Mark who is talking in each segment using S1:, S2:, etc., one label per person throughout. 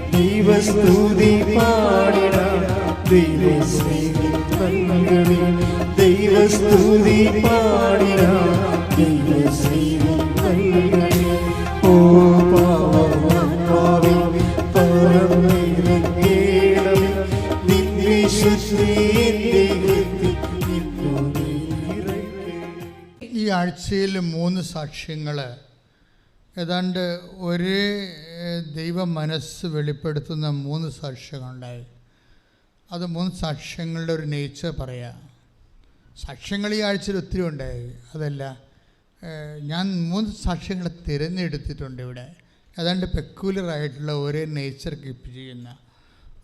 S1: ദൈവസ്തുതി പാടിടാം ദൈവസ്തുതി പാടിടാം ഓ പാവി
S2: ഈ ആഴ്ചയിൽ 3 സാക്ഷ്യങ്ങൾ ഏതാണ്ട് ഒരേ ദൈവ മനസ്സ് വെളിപ്പെടുത്തുന്ന 3 സാക്ഷ്യങ്ങളുണ്ടായി. അത് 3 സാക്ഷ്യങ്ങളുടെ ഒരു നേച്ചർ പറയാം. സാക്ഷ്യങ്ങൾ ഈ ആഴ്ചയിൽ ഒത്തിരി ഉണ്ടായി. അതല്ല, ഞാൻ 3 സാക്ഷ്യങ്ങളെ തിരഞ്ഞെടുത്തിട്ടുണ്ട് ഇവിടെ. ഏതാണ്ട് പെക്യുലറായിട്ടുള്ള ഒരേ നേച്ചർ കീപ്പ് ചെയ്യുന്ന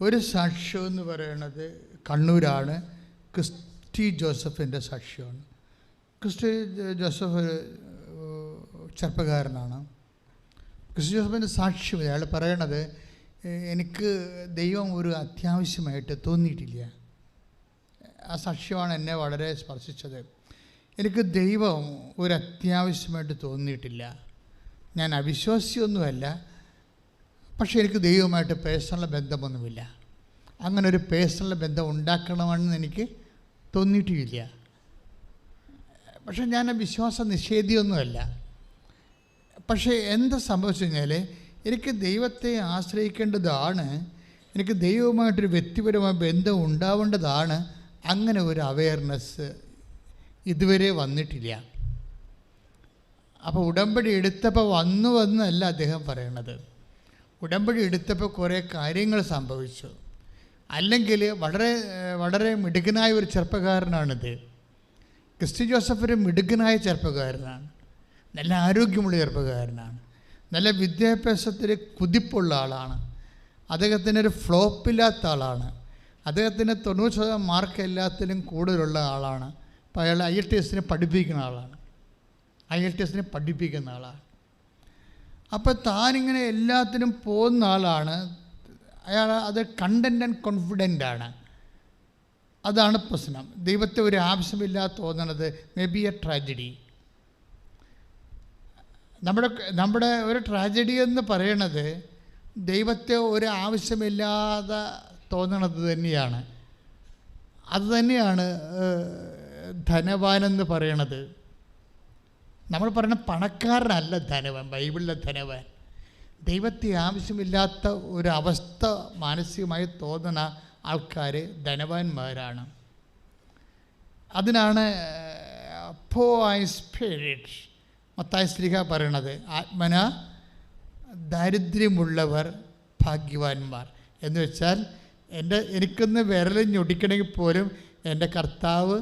S2: ഒരു സാക്ഷ്യം എന്ന് പറയുന്നത് കണ്ണൂരാണ്. ക്രിസ്റ്റി ജോസഫിൻ്റെ സാക്ഷ്യമാണ്. ക്രിസ്റ്റി ജോസഫ് ചെറുപ്പക്കാരനാണ്. ക്രിസ്റ്റി ജോസഫിൻ്റെ സാക്ഷ്യം അയാൾ പറയണത്, എനിക്ക് ദൈവം ഒരു അത്യാവശ്യമായിട്ട് തോന്നിയിട്ടില്ല. ആ സാക്ഷ്യമാണ് എന്നെ വളരെ സ്പർശിച്ചത്. എനിക്ക് ദൈവം ഒരു അത്യാവശ്യമായിട്ട് തോന്നിയിട്ടില്ല. ഞാൻ അവിശ്വാസിയൊന്നുമല്ല, പക്ഷേ എനിക്ക് ദൈവമായിട്ട് പേഴ്സണൽ ബന്ധമൊന്നുമില്ല. അങ്ങനെ ഒരു പേഴ്സണൽ ബന്ധം ഉണ്ടാക്കണമെന്ന് എനിക്ക് തോന്നിയിട്ടുമില്ല. പക്ഷേ ഞാൻ വിശ്വാസ നിഷേധിയൊന്നുമല്ല. പക്ഷേ എന്താ സംഭവിച്ചു കഴിഞ്ഞാൽ, എനിക്ക് ദൈവത്തെ ആശ്രയിക്കേണ്ടതാണ്, എനിക്ക് ദൈവവുമായിട്ടൊരു വ്യക്തിപരമായ ബന്ധം ഉണ്ടാവേണ്ടതാണ്. അങ്ങനെ ഒരു അവയർനെസ് ഇതുവരെ വന്നിട്ടില്ല. അപ്പോൾ ഉടമ്പടി എടുത്തപ്പോൾ വന്നല്ല അദ്ദേഹം പറയണത്. ഉടമ്പടി എടുത്തപ്പോൾ കുറേ കാര്യങ്ങൾ സംഭവിച്ചു. അല്ലെങ്കിൽ വളരെ വളരെ മിടുക്കനായ ഒരു ചെറുപ്പക്കാരനാണിത്. ക്രിസ്റ്റി ജോസഫ് ഒരു മിടുക്കനായ ചെറുപ്പക്കാരനാണ്. നല്ല ആരോഗ്യമുള്ള ചെറുപ്പക്കാരനാണ്. നല്ല വിദ്യാഭ്യാസത്തിൽ കുതിപ്പുള്ള ആളാണ്. അദ്ദേഹത്തിനൊരു ഫ്ലോപ്പില്ലാത്ത ആളാണ്. അദ്ദേഹത്തിന് 90% മാർക്ക് എല്ലാത്തിലും കൂടുതലുള്ള ആളാണ്. അപ്പോൾ അയാൾ IELTS പഠിപ്പിക്കുന്ന ആളാണ്. അപ്പോൾ താനിങ്ങനെ എല്ലാത്തിനും പോകുന്ന ആളാണ്. അയാൾ അത് കണ്ടൻ്റ് ആൻഡ് കോൺഫിഡൻ്റ് ആണ്. അതാണ് പ്രശ്നം. ദൈവത്തെ ഒരു ആവശ്യമില്ലാതെ തോന്നണത് മേ ബി എ ട്രാജഡി. നമ്മുടെ ഒരു ട്രാജഡി എന്ന് പറയണത് ദൈവത്തെ ഒരു ആവശ്യമില്ലാതെ തോന്നണത് തന്നെയാണ്. അതുതന്നെയാണ് ധനവാനെന്ന് പറയണത്. നമ്മൾ പറയുന്ന പണക്കാരനല്ല ധനവാൻ, ബൈബിളിലെ ധനവാൻ. ദൈവത്തെ ആവശ്യമില്ലാത്ത ഒരവസ്ഥ മാനസികമായി തോന്നുന്ന ആൾക്കാർ ധനവാന്മാരാണ്. അതിനാണ് പോയ് സ്പിരിറ്റ് മത്തായി ശ്ലീഹ പറയണത്, ആത്മന ദാരിദ്ര്യമുള്ളവർ ഭാഗ്യവാന്മാർ എന്ന് വെച്ചാൽ, എനിക്കൊന്ന് വിരലും ഞൊടിക്കണമെങ്കിൽ പോലും എൻ്റെ കർത്താവ്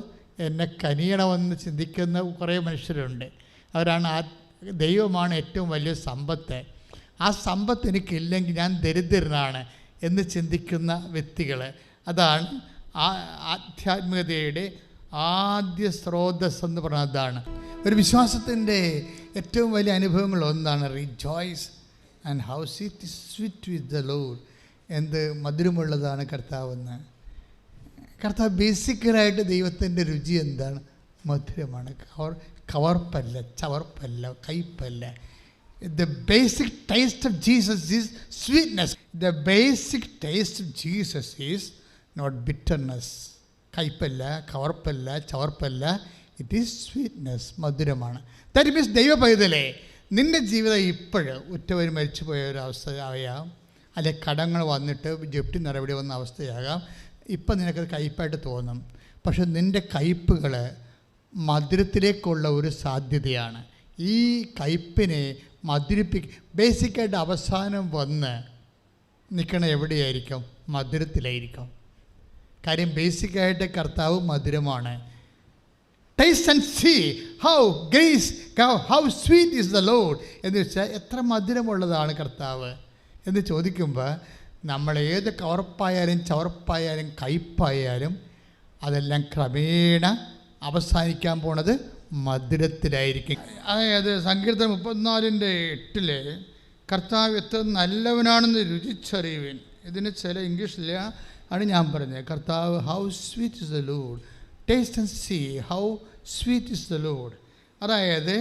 S2: എന്നെ കനിയണമെന്ന് ചിന്തിക്കുന്ന കുറേ മനുഷ്യരുണ്ട്. അവരാണ് ദൈവമാണ് ഏറ്റവും വലിയ സമ്പത്ത്. ആ സമ്പത്ത് എനിക്കില്ലെങ്കിൽ ഞാൻ ദരിദ്രനാണ് എന്ന് ചിന്തിക്കുന്ന വ്യക്തികൾ. അതാണ് ആധ്യാത്മികതയുടെ ആദ്യ സ്രോതസ് എന്ന് പറഞ്ഞാൽ അതാണ്. ഒരു വിശ്വാസത്തിൻ്റെ ഏറ്റവും വലിയ അനുഭവങ്ങളൊന്നാണ് rejoice and how's it sweet with the lord. എന്ത് മധുരമുള്ളതാണ് കർത്താവെന്ന്. കർത്താവ് ബേസിക്കലായിട്ട് ദൈവത്തിൻ്റെ രുചി എന്താണ്? മധുരമാണ്. കവർപ്പല്ല, ചവർപ്പല്ല, കയ്പല്ല. The basic taste of Jesus is sweetness. The basic taste of Jesus is not bitterness. കയ്പല്ല, കവർപ്പല്ല, ചവർപ്പല്ല. ഇറ്റ് ഈസ് സ്വീറ്റ്നെസ്, മധുരമാണ്. ദാറ്റ് മീൻസ് ദൈവ പൈതലേ, നിൻ്റെ ജീവിതം ഇപ്പോഴ് ഉറ്റവർ മരിച്ചു പോയ ഒരു അവസ്ഥയാകാം, അല്ലെ കടങ്ങൾ വന്നിട്ട് ജപ്തി നടപടി വന്ന അവസ്ഥയാകാം. ഇപ്പം നിനക്കത് കയ്പായിട്ട് തോന്നും. പക്ഷെ നിൻ്റെ കയ്പുകൾ മധുരത്തിലേക്കുള്ള ഒരു സാധ്യതയാണ്. ഈ കയ്പിനെ ബേസിക്കായിട്ട് അവസാനം വന്ന് നിൽക്കണ എവിടെയായിരിക്കും? മധുരത്തിലായിരിക്കും. കാര്യം ബേസിക്കായിട്ട് കർത്താവ് മധുരമാണ്. Taste and see how sweet is the lord എന്ന് വെച്ചാൽ എത്ര മധുരമുള്ളതാണ് കർത്താവ് എന്ന് ചോദിക്കുമ്പോൾ നമ്മളേത് കവർപ്പായാലും ചവർപ്പായാലും കയ്പായാലും അതെല്ലാം ക്രമേണ അവസാനിക്കാൻ പോണത് മധുരത്തിലായിരിക്കും. അതായത് സങ്കീർത്തനം 34:8 കർത്താവ് എത്ര നല്ലവനാണെന്ന് രുചിച്ചറിയുവിൻ. ഇതിന് ചില ഇംഗ്ലീഷില്ല, ആണ് ഞാൻ പറഞ്ഞത്. കർത്താവ് how sweet is the lord, taste and see how sweet is the lord. അതായത്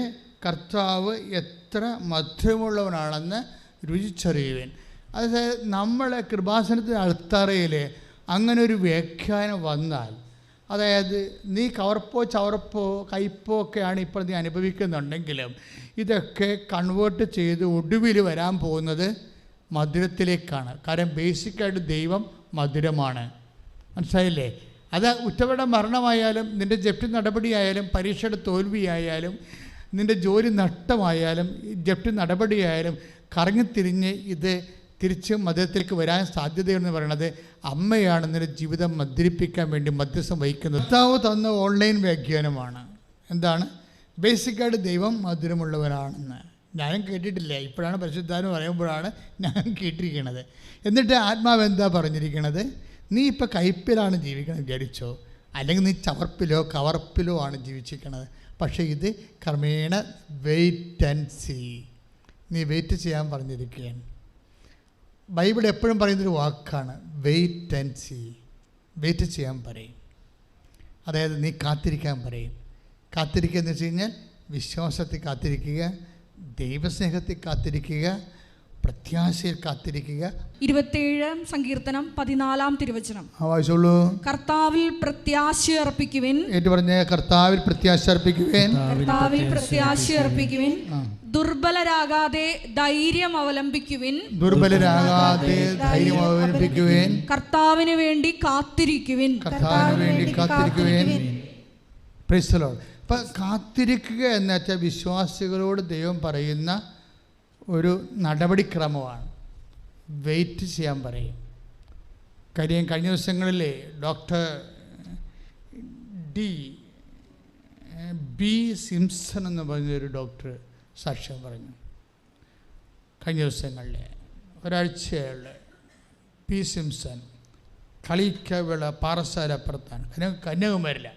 S2: കർത്താവ് എത്ര മധുരമുള്ളവനാണെന്ന് രുചിച്ചറിയുവിൻ. അതായത് നമ്മളെ കൃപാസനത്തിൻ്റെ അൾത്താറയിൽ അങ്ങനെ ഒരു വ്യാഖ്യാനം വന്നാൽ, അതായത് നീ കവർപ്പോ ചവർപ്പോ കയ്പോ ഒക്കെയാണ് ഇപ്പോൾ നീ അനുഭവിക്കുന്നുണ്ടെങ്കിലും ഇതൊക്കെ കൺവേർട്ട് ചെയ്ത് ഒടുവിൽ വരാൻ പോകുന്നത് മധുരത്തിലേക്കാണ്. കാരണം ബേസിക്കായിട്ട് ദൈവം മധുരമാണ്. മനസ്സിലായില്ലേ? അത് ഉറ്റവരുടെ മരണമായാലും നിൻ്റെ ജപ്തി നടപടിയായാലും പരീക്ഷയുടെ തോൽവിയായാലും നിൻ്റെ ജോലി നഷ്ടമായാലും ജപ്തി നടപടിയായാലും കറങ്ങിത്തിരിഞ്ഞ് ഇത് തിരിച്ച് മധുരത്തിലേക്ക് വരാൻ സാധ്യതയെന്ന് പറയുന്നത് അമ്മയാണ് നിന്റെ ജീവിതം മധുരിപ്പിക്കാൻ വേണ്ടി മധ്യസ്ഥം വഹിക്കുന്നത്. കർത്താവ് തന്ന ഓൺലൈൻ വ്യാഖ്യാനമാണ്. എന്താണ്? ബേസിക്കായിട്ട് ദൈവം മധുരമുള്ളവരാണെന്ന് ഞാനും കേട്ടിട്ടില്ല. ഇപ്പോഴാണ് പരിശുദ്ധാത്മാവ് പറയുമ്പോഴാണ് ഞാൻ കേട്ടിരിക്കുന്നത്. എന്നിട്ട് ആത്മാവ് എന്താ പറഞ്ഞിരിക്കുന്നത്? നീ ഇപ്പോൾ കയ്പിലാണ് ജീവിക്കണം വിചാരിച്ചോ, അല്ലെങ്കിൽ നീ ചവർപ്പിലോ കവർപ്പിലോ ആണ് ജീവിച്ചിരിക്കുന്നത്. പക്ഷേ ഇത് ക്രമേണ വെയിറ്റ് ആൻഡ് സീ, നീ വെയിറ്റ് ചെയ്യാൻ പറഞ്ഞിരിക്കുകയാണ്. ബൈബിൾ എപ്പോഴും പറയുന്നൊരു വാക്കാണ് വെയിറ്റ് ആൻഡ് സീ. വെയിറ്റ് ചെയ്യാൻ പറയും, അതായത് നീ കാത്തിരിക്കാൻ പറയും. കാത്തിരിക്കുക എന്ന് വെച്ച് കഴിഞ്ഞാൽ വിശ്വാസത്തിൽ കാത്തിരിക്കുക, ദൈവസ്നേഹത്തിൽ കാത്തിരിക്കുക, പ്രത്യാശയിൽ കാത്തിരിക്കുക.
S3: 27 സങ്കീർത്തനം 14 തിരുവചനം
S2: വായിച്ചോളൂ.
S3: കർത്താവിൽ പ്രത്യാശ അർപ്പിക്കുവിൻ.
S2: ഏറ്റു പറഞ്ഞ കർത്താവിൽ പ്രത്യാശ അർപ്പിക്കുവിൻ.
S3: കർത്താവിൽ പ്രത്യാശ അർപ്പിക്കുവിൻ. ദുർബലരാകാതെ ധൈര്യം അവലംബിക്കുവിൻ.
S2: ദുർബലരാകാതെ ധൈര്യം അവലംബിക്കുവിൻ.
S3: കർത്താവിന് വേണ്ടി കാത്തിരിക്കുവിൻ.
S2: കർത്താവിന് വേണ്ടി കാത്തിരിക്കുവിൻ. Praise the Lord. അപ്പം കാത്തിരിക്കുക എന്ന് വെച്ചാൽ വിശ്വാസികളോട് ദൈവം പറയുന്ന ഒരു നടപടിക്രമമാണ്. വെയിറ്റ് ചെയ്യാൻ പറയും. കഴിഞ്ഞ ദിവസങ്ങളിൽ ഡോക്ടർ ബി സിംസൺ എന്ന് പറഞ്ഞൊരു ഡോക്ടർ സാക്ഷ്യം പറഞ്ഞു. കഴിഞ്ഞ ദിവസങ്ങളിൽ ഒരാഴ്ചയുള്ള പി സിംസൺ കളിക്കവിള പാറശാലപ്പുറത്താണ്, കന്യാകുമാരിയില്ല.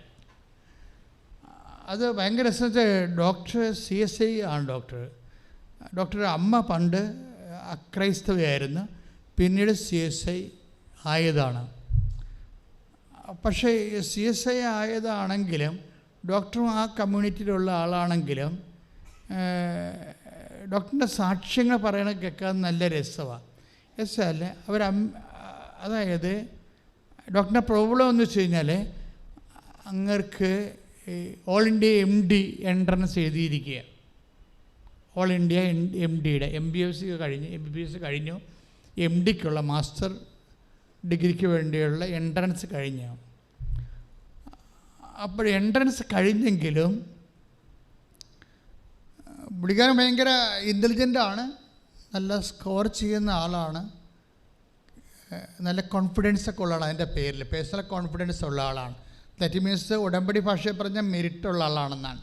S2: അത് ഭയങ്കര രസത്തെ ഡോക്ടർ CSI ആണ്. ഡോക്ടറുടെ അമ്മ പണ്ട് അക്രൈസ്തവയായിരുന്നു, പിന്നീട് CSI ആയതാണ്. പക്ഷേ CSI ആയതാണെങ്കിലും ഡോക്ടറും ആ കമ്മ്യൂണിറ്റിയിലുള്ള ആളാണെങ്കിലും ഡോക്ടറിൻ്റെ സാക്ഷ്യങ്ങൾ പറയണ കേൾക്കാൻ നല്ല രസമാണ്. രസമല്ലേ? അതായത് ഡോക്ടറിൻ്റെ പ്രോബ്ലം എന്ന് വെച്ച് കഴിഞ്ഞാൽ അങ്ങർക്ക് ഓൾ ഇന്ത്യ MD എൻട്രൻസ് എഴുതിയിരിക്കുക. ഓൾ ഇന്ത്യ MDയുടെ MBBS കഴിഞ്ഞു, MDക്കുള്ള മാസ്റ്റർ ഡിഗ്രിക്ക് വേണ്ടിയുള്ള എൻട്രൻസ് കഴിഞ്ഞു. അപ്പോൾ എൻട്രൻസ് കഴിഞ്ഞെങ്കിലും പുള്ളിക്കാരൻ ഭയങ്കര ഇൻ്റലിജൻ്റാണ്, നല്ല സ്കോർ ചെയ്യുന്ന ആളാണ്, നല്ല കോൺഫിഡൻസൊക്കെ ഉള്ള ആളാണ്. അതിൻ്റെ പേരിൽ പേഴ്സണൽ കോൺഫിഡൻസ് ഉള്ള ആളാണ്. ദാറ്റ് മീൻസ് ഉടമ്പടി ഭാഷയിൽ പറഞ്ഞാൽ മെരിറ്റുള്ള ആളാണെന്നാണ്.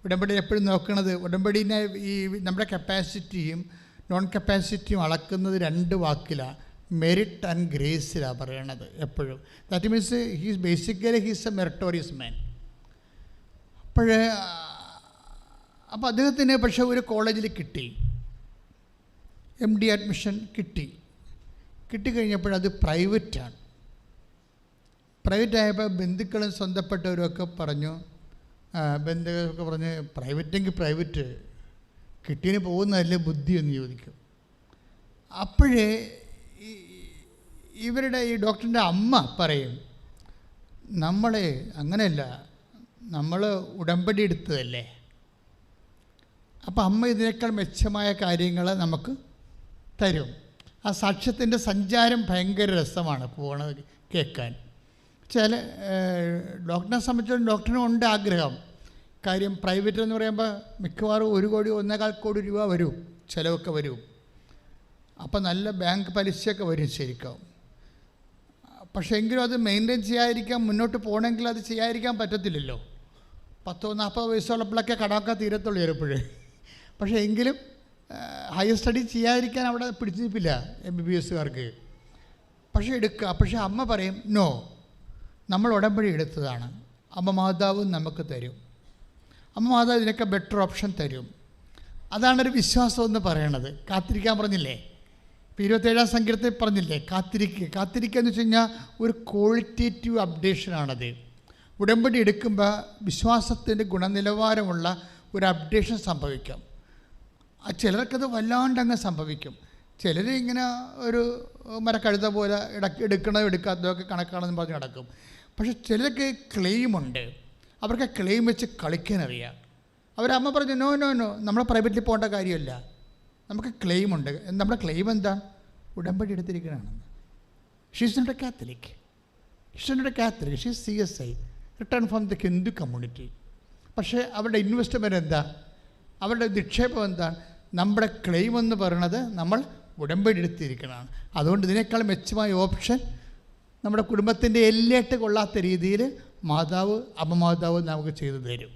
S2: ഉടമ്പടി എപ്പോഴും നോക്കുന്നത്, ഉടമ്പടിനെ ഈ നമ്മുടെ കപ്പാസിറ്റിയും നോൺ കപ്പാസിറ്റിയും അളക്കുന്നത് 2 വാക്കിലാണ്, മെരിറ്റ് ആൻഡ് ഗ്രേസിലാണ് പറയണത് എപ്പോഴും. That means he's basically he's a meritorious man. അപ്പോൾ അദ്ദേഹത്തിന് പക്ഷേ ഒരു കോളേജിൽ കിട്ടി, MD അഡ്മിഷൻ കിട്ടിക്കഴിഞ്ഞപ്പോഴത് പ്രൈവറ്റാണ്. പ്രൈവറ്റായപ്പോൾ ബന്ധുക്കളും സ്വന്തപ്പെട്ടവരൊക്കെ പറഞ്ഞു, ബന്ധുക്കളൊക്കെ പറഞ്ഞ് പ്രൈവറ്റെങ്കിൽ പ്രൈവറ്റ്, കിട്ടിയതിന് പോകുന്നതല്ലേ ബുദ്ധി എന്ന് ചോദിക്കും. അപ്പോഴേ ഇവരുടെ ഈ ഡോക്ടറിൻ്റെ അമ്മ പറയും, നമ്മളെ അങ്ങനെയല്ല, നമ്മൾ ഉടമ്പടി എടുത്തതല്ലേ, അപ്പം അമ്മ ഇതിനേക്കാൾ മെച്ചമായ കാര്യങ്ങൾ നമുക്ക് തരും. ആ സാക്ഷ്യത്തിൻ്റെ സഞ്ചാരം ഭയങ്കര രസമാണ് പോകണത് കേൾക്കാൻ. ചില ഡോക്ടറിനെ സംബന്ധിച്ചിടത്തോളം ഡോക്ടറിനും ഉണ്ട് ആഗ്രഹം. കാര്യം പ്രൈവറ്റ് എന്ന് പറയുമ്പോൾ മിക്കവാറും 1 കോടി 1.25 കോടി രൂപ വരും, ചിലവൊക്കെ വരും. അപ്പോൾ നല്ല ബാങ്ക് പലിശയൊക്കെ വരും ശരിക്കും. പക്ഷേ എങ്കിലും അത് മെയിൻറ്റെയിൻ ചെയ്യാതിരിക്കാൻ, മുന്നോട്ട് പോകണമെങ്കിൽ അത് ചെയ്യാതിരിക്കാൻ പറ്റത്തില്ലല്ലോ. 30-40 വയസ്സുള്ളപ്പോഴൊക്കെ കടമൊക്കെ തീരത്തുള്ളൂ ചിലപ്പോഴേ. പക്ഷേ എങ്കിലും ഹയർ സ്റ്റഡി ചെയ്യാതിരിക്കാൻ അവിടെ പിടിച്ചു നിൽപ്പില്ല MBBSകാർക്ക്. പക്ഷേ അമ്മ പറയും നോ, നമ്മൾ ഉടമ്പടി എടുത്തതാണ്, അമ്മ മാതാവ് നമുക്ക് തരും, അമ്മ മാതാവ് ഇതിനൊക്കെ ബെറ്റർ ഓപ്ഷൻ തരും. അതാണൊരു വിശ്വാസം എന്ന് പറയണത്. കാത്തിരിക്കാൻ പറഞ്ഞില്ലേ, ഇപ്പോൾ 27-ാം സങ്കീർത്തനത്തിൽ പറഞ്ഞില്ലേ, കാത്തിരിക്കുക എന്ന് വെച്ച് കഴിഞ്ഞാൽ ഒരു ക്വാളിറ്റേറ്റീവ് അപ്ഡേഷനാണത്. ഉടമ്പടി എടുക്കുമ്പോൾ വിശ്വാസത്തിൻ്റെ ഗുണനിലവാരമുള്ള ഒരു അപ്ഡേഷൻ സംഭവിക്കും. ചിലർക്കത് വല്ലാണ്ടങ്ങ് സംഭവിക്കും. ചിലർ ഇങ്ങനെ ഒരു മരക്കഴുത പോലെ എടുക്കണോ എടുക്കാത്തതൊക്കെ കണക്കാണെന്ന് പറഞ്ഞ് നടക്കും. പക്ഷെ ചിലർക്ക് ക്ലെയിമുണ്ട്, അവർക്ക് ക്ലെയിം വെച്ച് കളിക്കാനറിയാം. അവരമ്മ പറഞ്ഞു നോ നോ നോ, നമ്മളെ പ്രൈവറ്റിൽ പോകേണ്ട കാര്യമല്ല, നമുക്ക് ക്ലെയിമുണ്ട്. നമ്മുടെ ക്ലെയിം എന്താണ്? ഉടമ്പടി എടുത്തിരിക്കണമെന്ന്. She's not a Catholic, she's CSI, return from the Hindu community. പക്ഷേ അവരുടെ ഇൻവെസ്റ്റ്മെൻറ്റ് എന്താ, അവരുടെ നിക്ഷേപം എന്താണ്? നമ്മുടെ ക്ലെയിം എന്ന് പറയുന്നത് നമ്മൾ ഉടമ്പടി എടുത്തിരിക്കണതാണ്. അതുകൊണ്ട് ഇതിനേക്കാൾ മെച്ചമായ ഓപ്ഷൻ നമ്മുടെ കുടുംബത്തിൻ്റെ എല്ലേട്ട് കൊള്ളാത്ത രീതിയിൽ അമ്മ മാതാവ് നമുക്ക് ചെയ്തു തരും.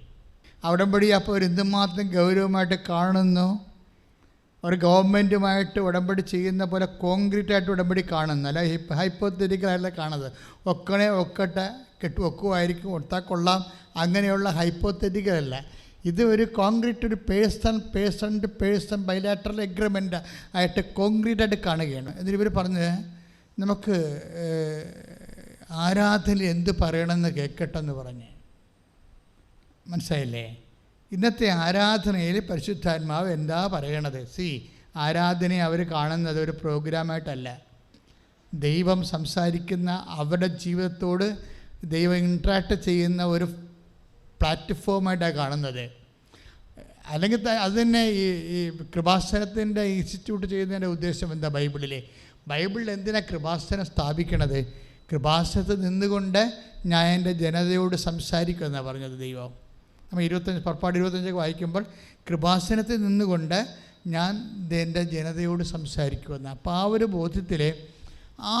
S2: ഉടമ്പടി അപ്പോൾ എന്തുമാത്രം ഗൗരവമായിട്ട് കാണുന്നു. ഒരു ഗവൺമെൻറ്റുമായിട്ട് ഉടമ്പടി ചെയ്യുന്ന പോലെ കോൺക്രീറ്റായിട്ട് ഉടമ്പടി കാണുന്നു, അല്ല ഹൈപ്പോത്തറ്റിക്കലായിട്ടല്ല കാണുന്നത്. ഒക്കട്ടെ ഒക്കുമായിരിക്കും, ഒട്ടാൽ കൊള്ളാം, അങ്ങനെയുള്ള ഹൈപ്പോത്തറ്റിക്കലല്ല. ഇത് ഒരു കോൺക്രീറ്റ്, ഒരു person to person bilateral agreement ആയിട്ട് കോൺക്രീറ്റായിട്ട് കാണുകയാണ്. എന്നിട്ട് ഇവർ പറഞ്ഞ് നമുക്ക് ആരാധനയിൽ എന്ത് പറയണമെന്ന് കേൾക്കട്ടെന്ന് പറഞ്ഞ്, മനസ്സിലായില്ലേ? ഇന്നത്തെ ആരാധനയിൽ പരിശുദ്ധാത്മാവ് എന്താ പറയണത്? ആരാധനയെ അവർ കാണുന്നത് ഒരു പ്രോഗ്രാമായിട്ടല്ല, ദൈവം സംസാരിക്കുന്ന, അവരുടെ ജീവിതത്തോട് ദൈവം ഇൻട്രാക്ട് ചെയ്യുന്ന ഒരു പ്ലാറ്റ്ഫോമായിട്ടാണ് കാണുന്നത്. അല്ലെങ്കിൽ അത് തന്നെ ഈ കൃപാസനത്തിൻ്റെ ഇൻസ്റ്റിറ്റ്യൂട്ട് ചെയ്യുന്നതിൻ്റെ ഉദ്ദേശം എന്താ? ബൈബിളിൽ എന്തിനാണ് കൃപാസനം സ്ഥാപിക്കണത്? കൃപാസനത്തിൽ നിന്നുകൊണ്ട് ഞാൻ എൻ്റെ ജനതയോട് സംസാരിക്കുമെന്നാണ് പറഞ്ഞത് ദൈവം. നമ്മൾ 25 വായിക്കുമ്പോൾ കൃപാസനത്തിൽ നിന്നുകൊണ്ട് ഞാൻ എൻ്റെ ജനതയോട് സംസാരിക്കുമെന്ന്. അപ്പോൾ ആ ഒരു ബോധ്യത്തിൽ ആ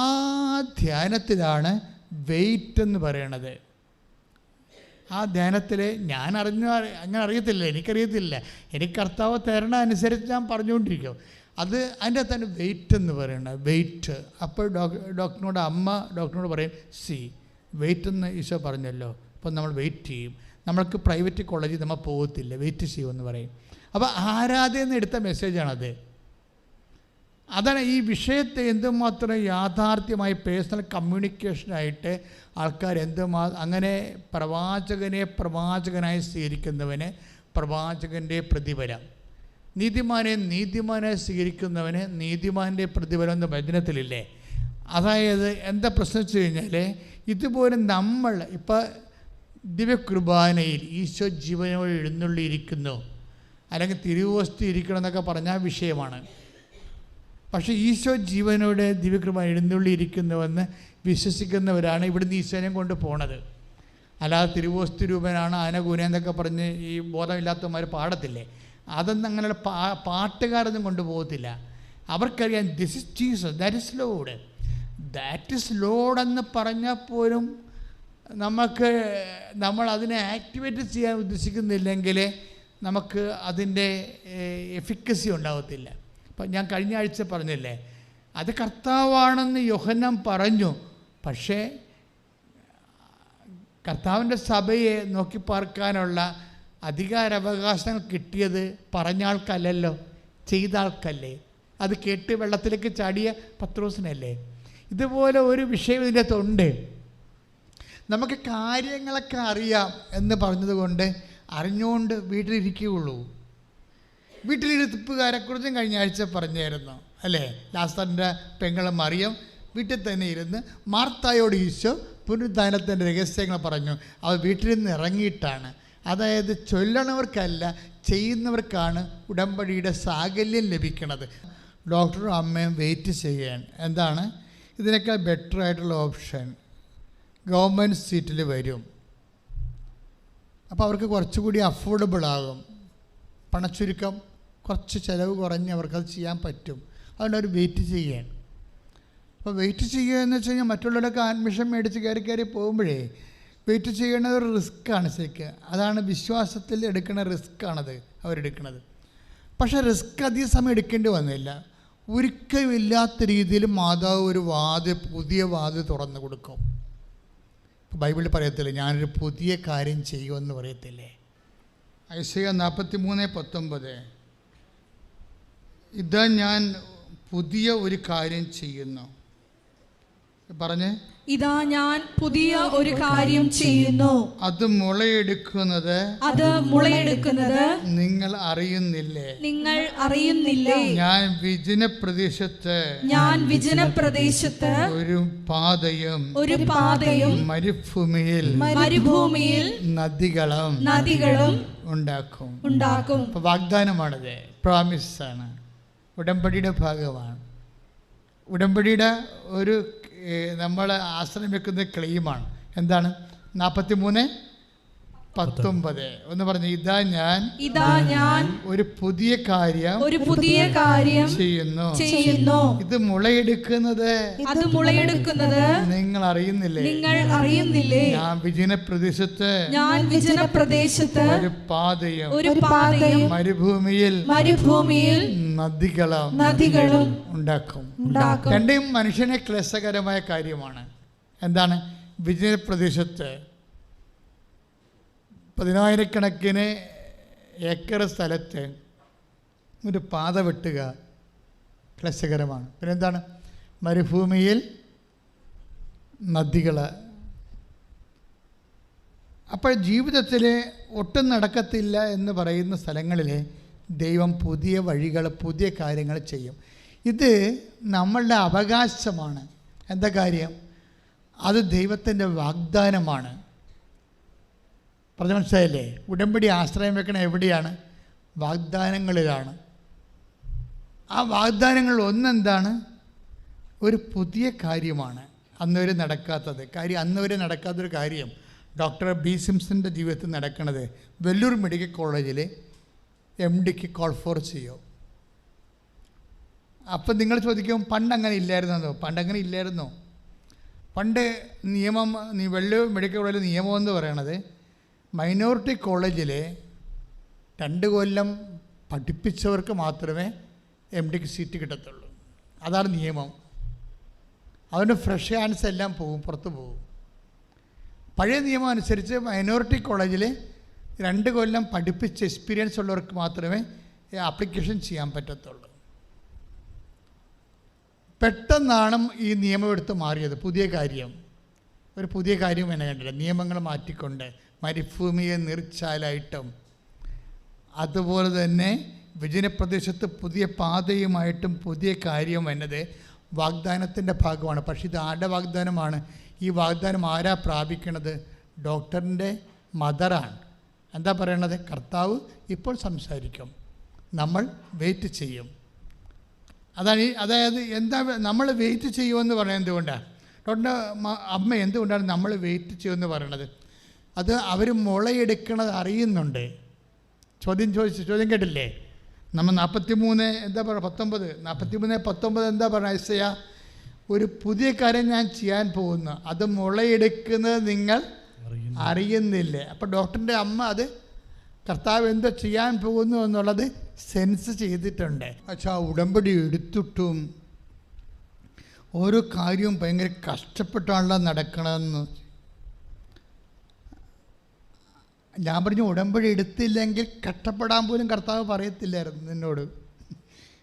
S2: ധ്യാനത്തിലാണ് വെയിറ്റ് എന്ന് പറയണത്. ആ ധ്യാനത്തിൽ അങ്ങനെ അറിയത്തില്ല, എനിക്കറിയത്തില്ല, എനിക്ക് കർത്താവ് തരണ അനുസരിച്ച് ഞാൻ പറഞ്ഞുകൊണ്ടിരിക്കും. അതിൻ്റെ തന്നെ വെയിറ്റ് എന്ന് പറയണത്, വെയിറ്റ്. അപ്പോൾ ഡോക്ടറിനോട് പറയും വെയിറ്റ് എന്ന് ഈശോ പറഞ്ഞല്ലോ, അപ്പം നമ്മൾ വെയിറ്റ് ചെയ്യും. നമ്മൾക്ക് പ്രൈവറ്റ് കോളേജിൽ നമ്മൾ പോകത്തില്ല, വെയിറ്റ് ചെയ്യുമെന്ന് പറയും. അപ്പോൾ ആരാധന എടുത്ത മെസ്സേജാണത്. അതാണ് ഈ വിഷയത്തെ എന്തുമാത്രം യാഥാർത്ഥ്യമായി പേഴ്സണൽ കമ്മ്യൂണിക്കേഷനായിട്ട് ആൾക്കാർ അങ്ങനെ പ്രവാചകനായി സ്വീകരിക്കുന്നവന് പ്രവാചകൻ്റെ പ്രതിഫലം, നീതിമാനെ സ്വീകരിക്കുന്നവന് നീതിമാൻ്റെ പ്രതിഫലം എന്ന വചനത്തിലില്ലേ? അതായത് എന്താ പ്രശ്നം വെച്ച് കഴിഞ്ഞാൽ, ഇതുപോലെ നമ്മൾ ഇപ്പോൾ ദിവ്യകുർബാനയിൽ ഈശോ ജീവനോട് എഴുന്നള്ളിയിരിക്കുന്നു, അല്ലെങ്കിൽ തിരുവോസ്തി ഇരിക്കണം എന്നൊക്കെ പറഞ്ഞാൽ വിഷയമാണ്. പക്ഷേ ഈശോ ജീവനോട് ദിവ്യകുർബാന എഴുന്നള്ളിയിരിക്കുന്നുവെന്ന് വിശ്വസിക്കുന്നവരാണ് ഇവിടുന്ന് ഈശോനെ കൊണ്ട് പോണത്. അല്ലാതെ തിരുവോസ്തി രൂപനാണ് ആനകൂന എന്നൊക്കെ പറഞ്ഞ് ഈ ബോധമില്ലാത്തവന്മാർ പാടത്തില്ലേ, അതൊന്നും അങ്ങനെയുള്ള പാട്ടുകാരൊന്നും കൊണ്ടുപോകത്തില്ല. അവർക്കറിയാം this is Jesus, that is load എന്ന് പറഞ്ഞാൽ പോലും നമ്മൾ അതിനെ ആക്ടിവേറ്റ് ചെയ്യാൻ ഉദ്ദേശിക്കുന്നില്ലെങ്കിൽ നമുക്ക് അതിൻ്റെ എഫിക്കസി ഉണ്ടാകത്തില്ല. അപ്പം ഞാൻ കഴിഞ്ഞ ആഴ്ച പറഞ്ഞില്ലേ, അത് കർത്താവാണെന്ന് യോഹന്നാൻ പറഞ്ഞു. പക്ഷേ കർത്താവിൻ്റെ സഭയെ നോക്കി പാർക്കാനുള്ള അധികാരാവകാശങ്ങൾ കിട്ടിയത് പറഞ്ഞ ആൾക്കല്ലല്ലോ, ചെയ്ത ആൾക്കല്ലേ. അത് കേട്ട് വെള്ളത്തിലേക്ക് ചാടിയ പത്രോസിനല്ലേ. ഇതുപോലെ ഒരു വിഷയം ഇതിൻ്റെ അകത്തുണ്ട്. നമുക്ക് കാര്യങ്ങളൊക്കെ അറിയാം എന്ന് പറഞ്ഞതുകൊണ്ട് അറിഞ്ഞുകൊണ്ട് വീട്ടിലിരിക്കുകയുള്ളൂ. വീട്ടിലിരുത്തുകാരെക്കുറിച്ചും കഴിഞ്ഞ ആഴ്ച പറഞ്ഞായിരുന്നു അല്ലേ? ലാസറിൻ്റെ പെങ്ങൾ മറിയം വീട്ടിൽ തന്നെ ഇരുന്ന് മാർത്തായോട് ഈശോ പുനരുദ്ധാനത്തിൻ്റെ രഹസ്യങ്ങൾ പറഞ്ഞു. അവർ വീട്ടിൽ നിന്ന് ഇറങ്ങിയിട്ടാണ്. അതായത് ചൊല്ലണവർക്കല്ല, ചെയ്യുന്നവർക്കാണ് ഉടമ്പടിയുടെ സാകല്യം ലഭിക്കുന്നത്. ഡോക്ടറും അമ്മയും വെയിറ്റ് ചെയ്യുകയാണ്. എന്താണ് ഇതിനേക്കാൾ ബെറ്റർ ആയിട്ടുള്ള ഓപ്ഷൻ? ഗവൺമെൻറ് സീറ്റിൽ വരും. അപ്പോൾ അവർക്ക് കുറച്ചുകൂടി അഫോർഡബിൾ ആകും. പണച്ചുരുക്കം, കുറച്ച് ചിലവ് കുറഞ്ഞ് അവർക്കത് ചെയ്യാൻ പറ്റും. അതുകൊണ്ട് അവർ വെയിറ്റ് ചെയ്യുകയാണ്. അപ്പോൾ വെയിറ്റ് ചെയ്യുക എന്ന് വെച്ച് കഴിഞ്ഞാൽ മറ്റുള്ളവരൊക്കെ അഡ്മിഷൻ മേടിച്ച് കയറി പോകുമ്പോഴേ വെയിറ്റ് ചെയ്യണത് ഒരു റിസ്ക്കാണ് ശരിക്കും. അതാണ് വിശ്വാസത്തിൽ എടുക്കുന്ന റിസ്ക്കാണത് അവരെടുക്കുന്നത്. പക്ഷേ റിസ്ക് അധിക സമയം എടുക്കേണ്ടി വന്നില്ല. ഒരിക്കലുമില്ലാത്ത രീതിയിൽ മാതാവ് ഒരു പുതിയ വാതിൽ തുറന്നു കൊടുക്കും. ബൈബിളിൽ പറയത്തില്ലേ, ഞാനൊരു പുതിയ കാര്യം ചെയ്യുമെന്ന് പറയത്തില്ലേ? ഐസയ്യ 43:19, ഇതാ ഞാൻ പുതിയ ഒരു കാര്യം ചെയ്യുന്നു. പറഞ്ഞേ,
S3: ഇതാ ഞാൻ പുതിയ ഒരു കാര്യം ചെയ്യുന്നു,
S2: അത് മുളയെടുക്കുന്നത് നിങ്ങൾ അറിയുന്നില്ലേ? ഞാൻ വിജന പ്രദേശത്ത് ഒരു പാതയും മരുഭൂമിയിൽ നദികളും ഉണ്ടാക്കും. വാഗ്ദാനമാണത്, പ്രോമിസാണ്, ഉടമ്പടിയുടെ ഭാഗമാണ്. ഉടമ്പടിയുടെ ഒരു നമ്മൾ ആശ്രയം വെക്കുന്ന ക്ലെയിമാണ്. എന്താണ്? 43:19 ഒന്ന് പറഞ്ഞു, ഇതാ ഞാൻ ഒരു പുതിയ കാര്യം ചെയ്യുന്നു, ഇത് മുളയെടുക്കുന്നത് നിങ്ങൾ അറിയുന്നില്ലേ? ഞാൻ വിജന പ്രദേശത്ത് ഒരു പാതയും മരുഭൂമിയിൽ നദികളും ഉണ്ടാക്കും. രണ്ടും മനുഷ്യനെ ക്ലേശകരമായ കാര്യമാണ്. എന്താണ്? വിജന പ്രദേശത്ത് 10,000-കണക്കിന് ഏക്കർ സ്ഥലത്ത് ഒരു പാത വെട്ടുക ക്ലേശകരമാണ്. പിന്നെന്താണ്? മരുഭൂമിയിൽ നദികൾ. അപ്പോൾ ജീവിതത്തിൽ ഒട്ടും നടക്കത്തില്ല എന്ന് പറയുന്ന സ്ഥലങ്ങളിൽ ദൈവം പുതിയ വഴികൾ, പുതിയ കാര്യങ്ങൾ ചെയ്യും. ഇത് നമ്മളുടെ അവകാശമാണ്. എന്താ കാര്യം? അത് ദൈവത്തിൻ്റെ വാഗ്ദാനമാണ്. പറഞ്ഞ മനസ്സിലായില്ലേ? ഉടമ്പടി ആശ്രയം വെക്കണ എവിടെയാണ്? വാഗ്ദാനങ്ങളിലാണ്. ആ വാഗ്ദാനങ്ങളിൽ ഒന്നെന്താണ്? ഒരു പുതിയ കാര്യമാണ് അന്നുവരെ നടക്കാത്തൊരു കാര്യം ഡോക്ടർ ബി സിംസൻ്റെ ജീവിതത്തിൽ നടക്കുന്നത്. വെല്ലൂർ മെഡിക്കൽ കോളേജിൽ MDക്ക് കോൾ ഫോർ ചെയ്യും. അപ്പം നിങ്ങൾ ചോദിക്കും, പണ്ടങ്ങനെ ഇല്ലായിരുന്നോ? പണ്ട് നിയമം, വെല്ലൂർ മെഡിക്കൽ കോളേജിൽ നിയമം എന്ന് പറയണത് മൈനോറിറ്റി കോളേജിൽ 2 കൊല്ലം പഠിപ്പിച്ചവർക്ക് മാത്രമേ MDക്ക് സീറ്റ് കിട്ടത്തുള്ളൂ. അതാണ് നിയമം. അതുകൊണ്ട് ഫ്രഷ് ഹാൻഡ്സ് എല്ലാം പുറത്തു പോകും. പഴയ നിയമം അനുസരിച്ച് മൈനോറിറ്റി കോളേജിൽ 2 കൊല്ലം പഠിപ്പിച്ച് എക്സ്പീരിയൻസ് ഉള്ളവർക്ക് മാത്രമേ ആപ്ലിക്കേഷൻ ചെയ്യാൻ പറ്റത്തുള്ളൂ. പെട്ടെന്നാണ് ഈ നിയമം എടുത്ത് മാറിയത്. ഒരു പുതിയ കാര്യം എന്നെ കണ്ടില്ല. നിയമങ്ങൾ മാറ്റിക്കൊണ്ട് മരുഭൂമിയെ നീർച്ചാലായിട്ടും അതുപോലെ തന്നെ വിജനപ്രദേശത്ത് പുതിയ പാതയുമായിട്ടും പുതിയ കാര്യം എന്നത് വാഗ്ദാനത്തിൻ്റെ ഭാഗമാണ്. പക്ഷേ ഇത് ആരുടെ വാഗ്ദാനമാണ്? ഈ വാഗ്ദാനം ആരാ പ്രാപിക്കണത്? ഡോക്ടറിൻ്റെ മദറാണ്. എന്താ പറയണത്? കർത്താവ് ഇപ്പോൾ സംസാരിക്കും, നമ്മൾ വെയിറ്റ് ചെയ്യും. അതായത് എന്താ നമ്മൾ വെയിറ്റ് ചെയ്യുമെന്ന് പറയുന്നത് എന്തുകൊണ്ടാണ്? ഡോക്ടറിൻ്റെ അമ്മ എന്തുകൊണ്ടാണ് നമ്മൾ വെയിറ്റ് ചെയ്യുമെന്ന് പറയണത്? അത് അവർ മുളയെടുക്കണത് അറിയുന്നുണ്ട്. ചോദ്യം കേട്ടില്ലേ? നമ്മൾ 43 എന്താ പറയുക 43:19 എന്താ പറയുക? ഐസയ്യ, ഒരു പുതിയ കാര്യം ഞാൻ ചെയ്യാൻ പോകുന്നു, അത് മുളയെടുക്കുന്നത് നിങ്ങൾ അറിയുന്നില്ലേ? അപ്പോൾ ഡോക്ടറിൻ്റെ അമ്മ അത് കർത്താവ് എന്തോ ചെയ്യാൻ പോകുന്നു എന്നുള്ളത് സെൻസ് ചെയ്തിട്ടുണ്ട്. പക്ഷേ ഉടമ്പടി എടുത്തിട്ടും ഓരോ കാര്യവും ഭയങ്കര കഷ്ടപ്പെട്ടാണല്ലോ നടക്കണമെന്ന്. ഞാൻ പറഞ്ഞു, ഉടമ്പടി എടുത്തില്ലെങ്കിൽ കഷ്ടപ്പെടാൻ പോലും കർത്താവ് പറയത്തില്ലായിരുന്നു നിന്നോട്.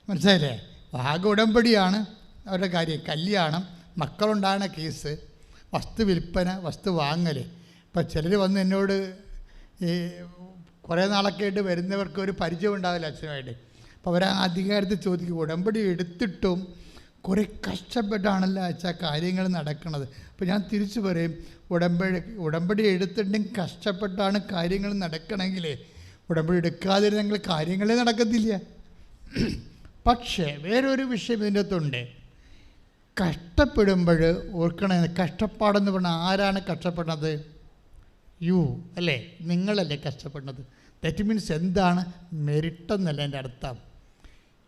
S2: മനസ്സിലായില്ലേ? ആകെ ഉടമ്പടിയാണ് അവരുടെ കാര്യം. കല്യാണം, മക്കളുണ്ടാകുന്ന കേസ്, വസ്തു വിൽപ്പന, വസ്തു വാങ്ങൽ. ഇപ്പം ചിലർ വന്ന് എന്നോട് ഈ കുറേ നാളൊക്കെ ആയിട്ട് വരുന്നവർക്ക് ഒരു പരിചയം ഉണ്ടാവില്ല അച്ഛനുമായിട്ട്. അപ്പോൾ അവർ ആ അധികാരത്തിൽ ചോദിക്കും, ഉടമ്പടി എടുത്തിട്ടും കുറേ കഷ്ടപ്പെട്ടാണല്ലോ അച്ഛാ കാര്യങ്ങൾ നടക്കുന്നത്. അപ്പോൾ ഞാൻ തിരിച്ചു പറയും, ഉടമ്പടി എടുത്തിട്ടുണ്ടെങ്കിൽ കഷ്ടപ്പെട്ടാണ് കാര്യങ്ങൾ നടക്കണമെങ്കിൽ ഉടമ്പടി എടുക്കാതിരുന്നെങ്കിൽ കാര്യങ്ങളേ നടക്കത്തില്ല. പക്ഷേ വേറൊരു വിഷയം ഇതിൻ്റെ അകത്തുണ്ട്. കഷ്ടപ്പെടുമ്പോൾ ഓർക്കണേ, കഷ്ടപ്പാടെന്ന് പറഞ്ഞാൽ ആരാണ് കഷ്ടപ്പെടുന്നത്? അല്ലേ? നിങ്ങളല്ലേ കഷ്ടപ്പെടുന്നത്. ദാറ്റ് മീൻസ് എന്താണ്? മെരിട്ടെന്നല്ല എൻ്റെ അർത്ഥം.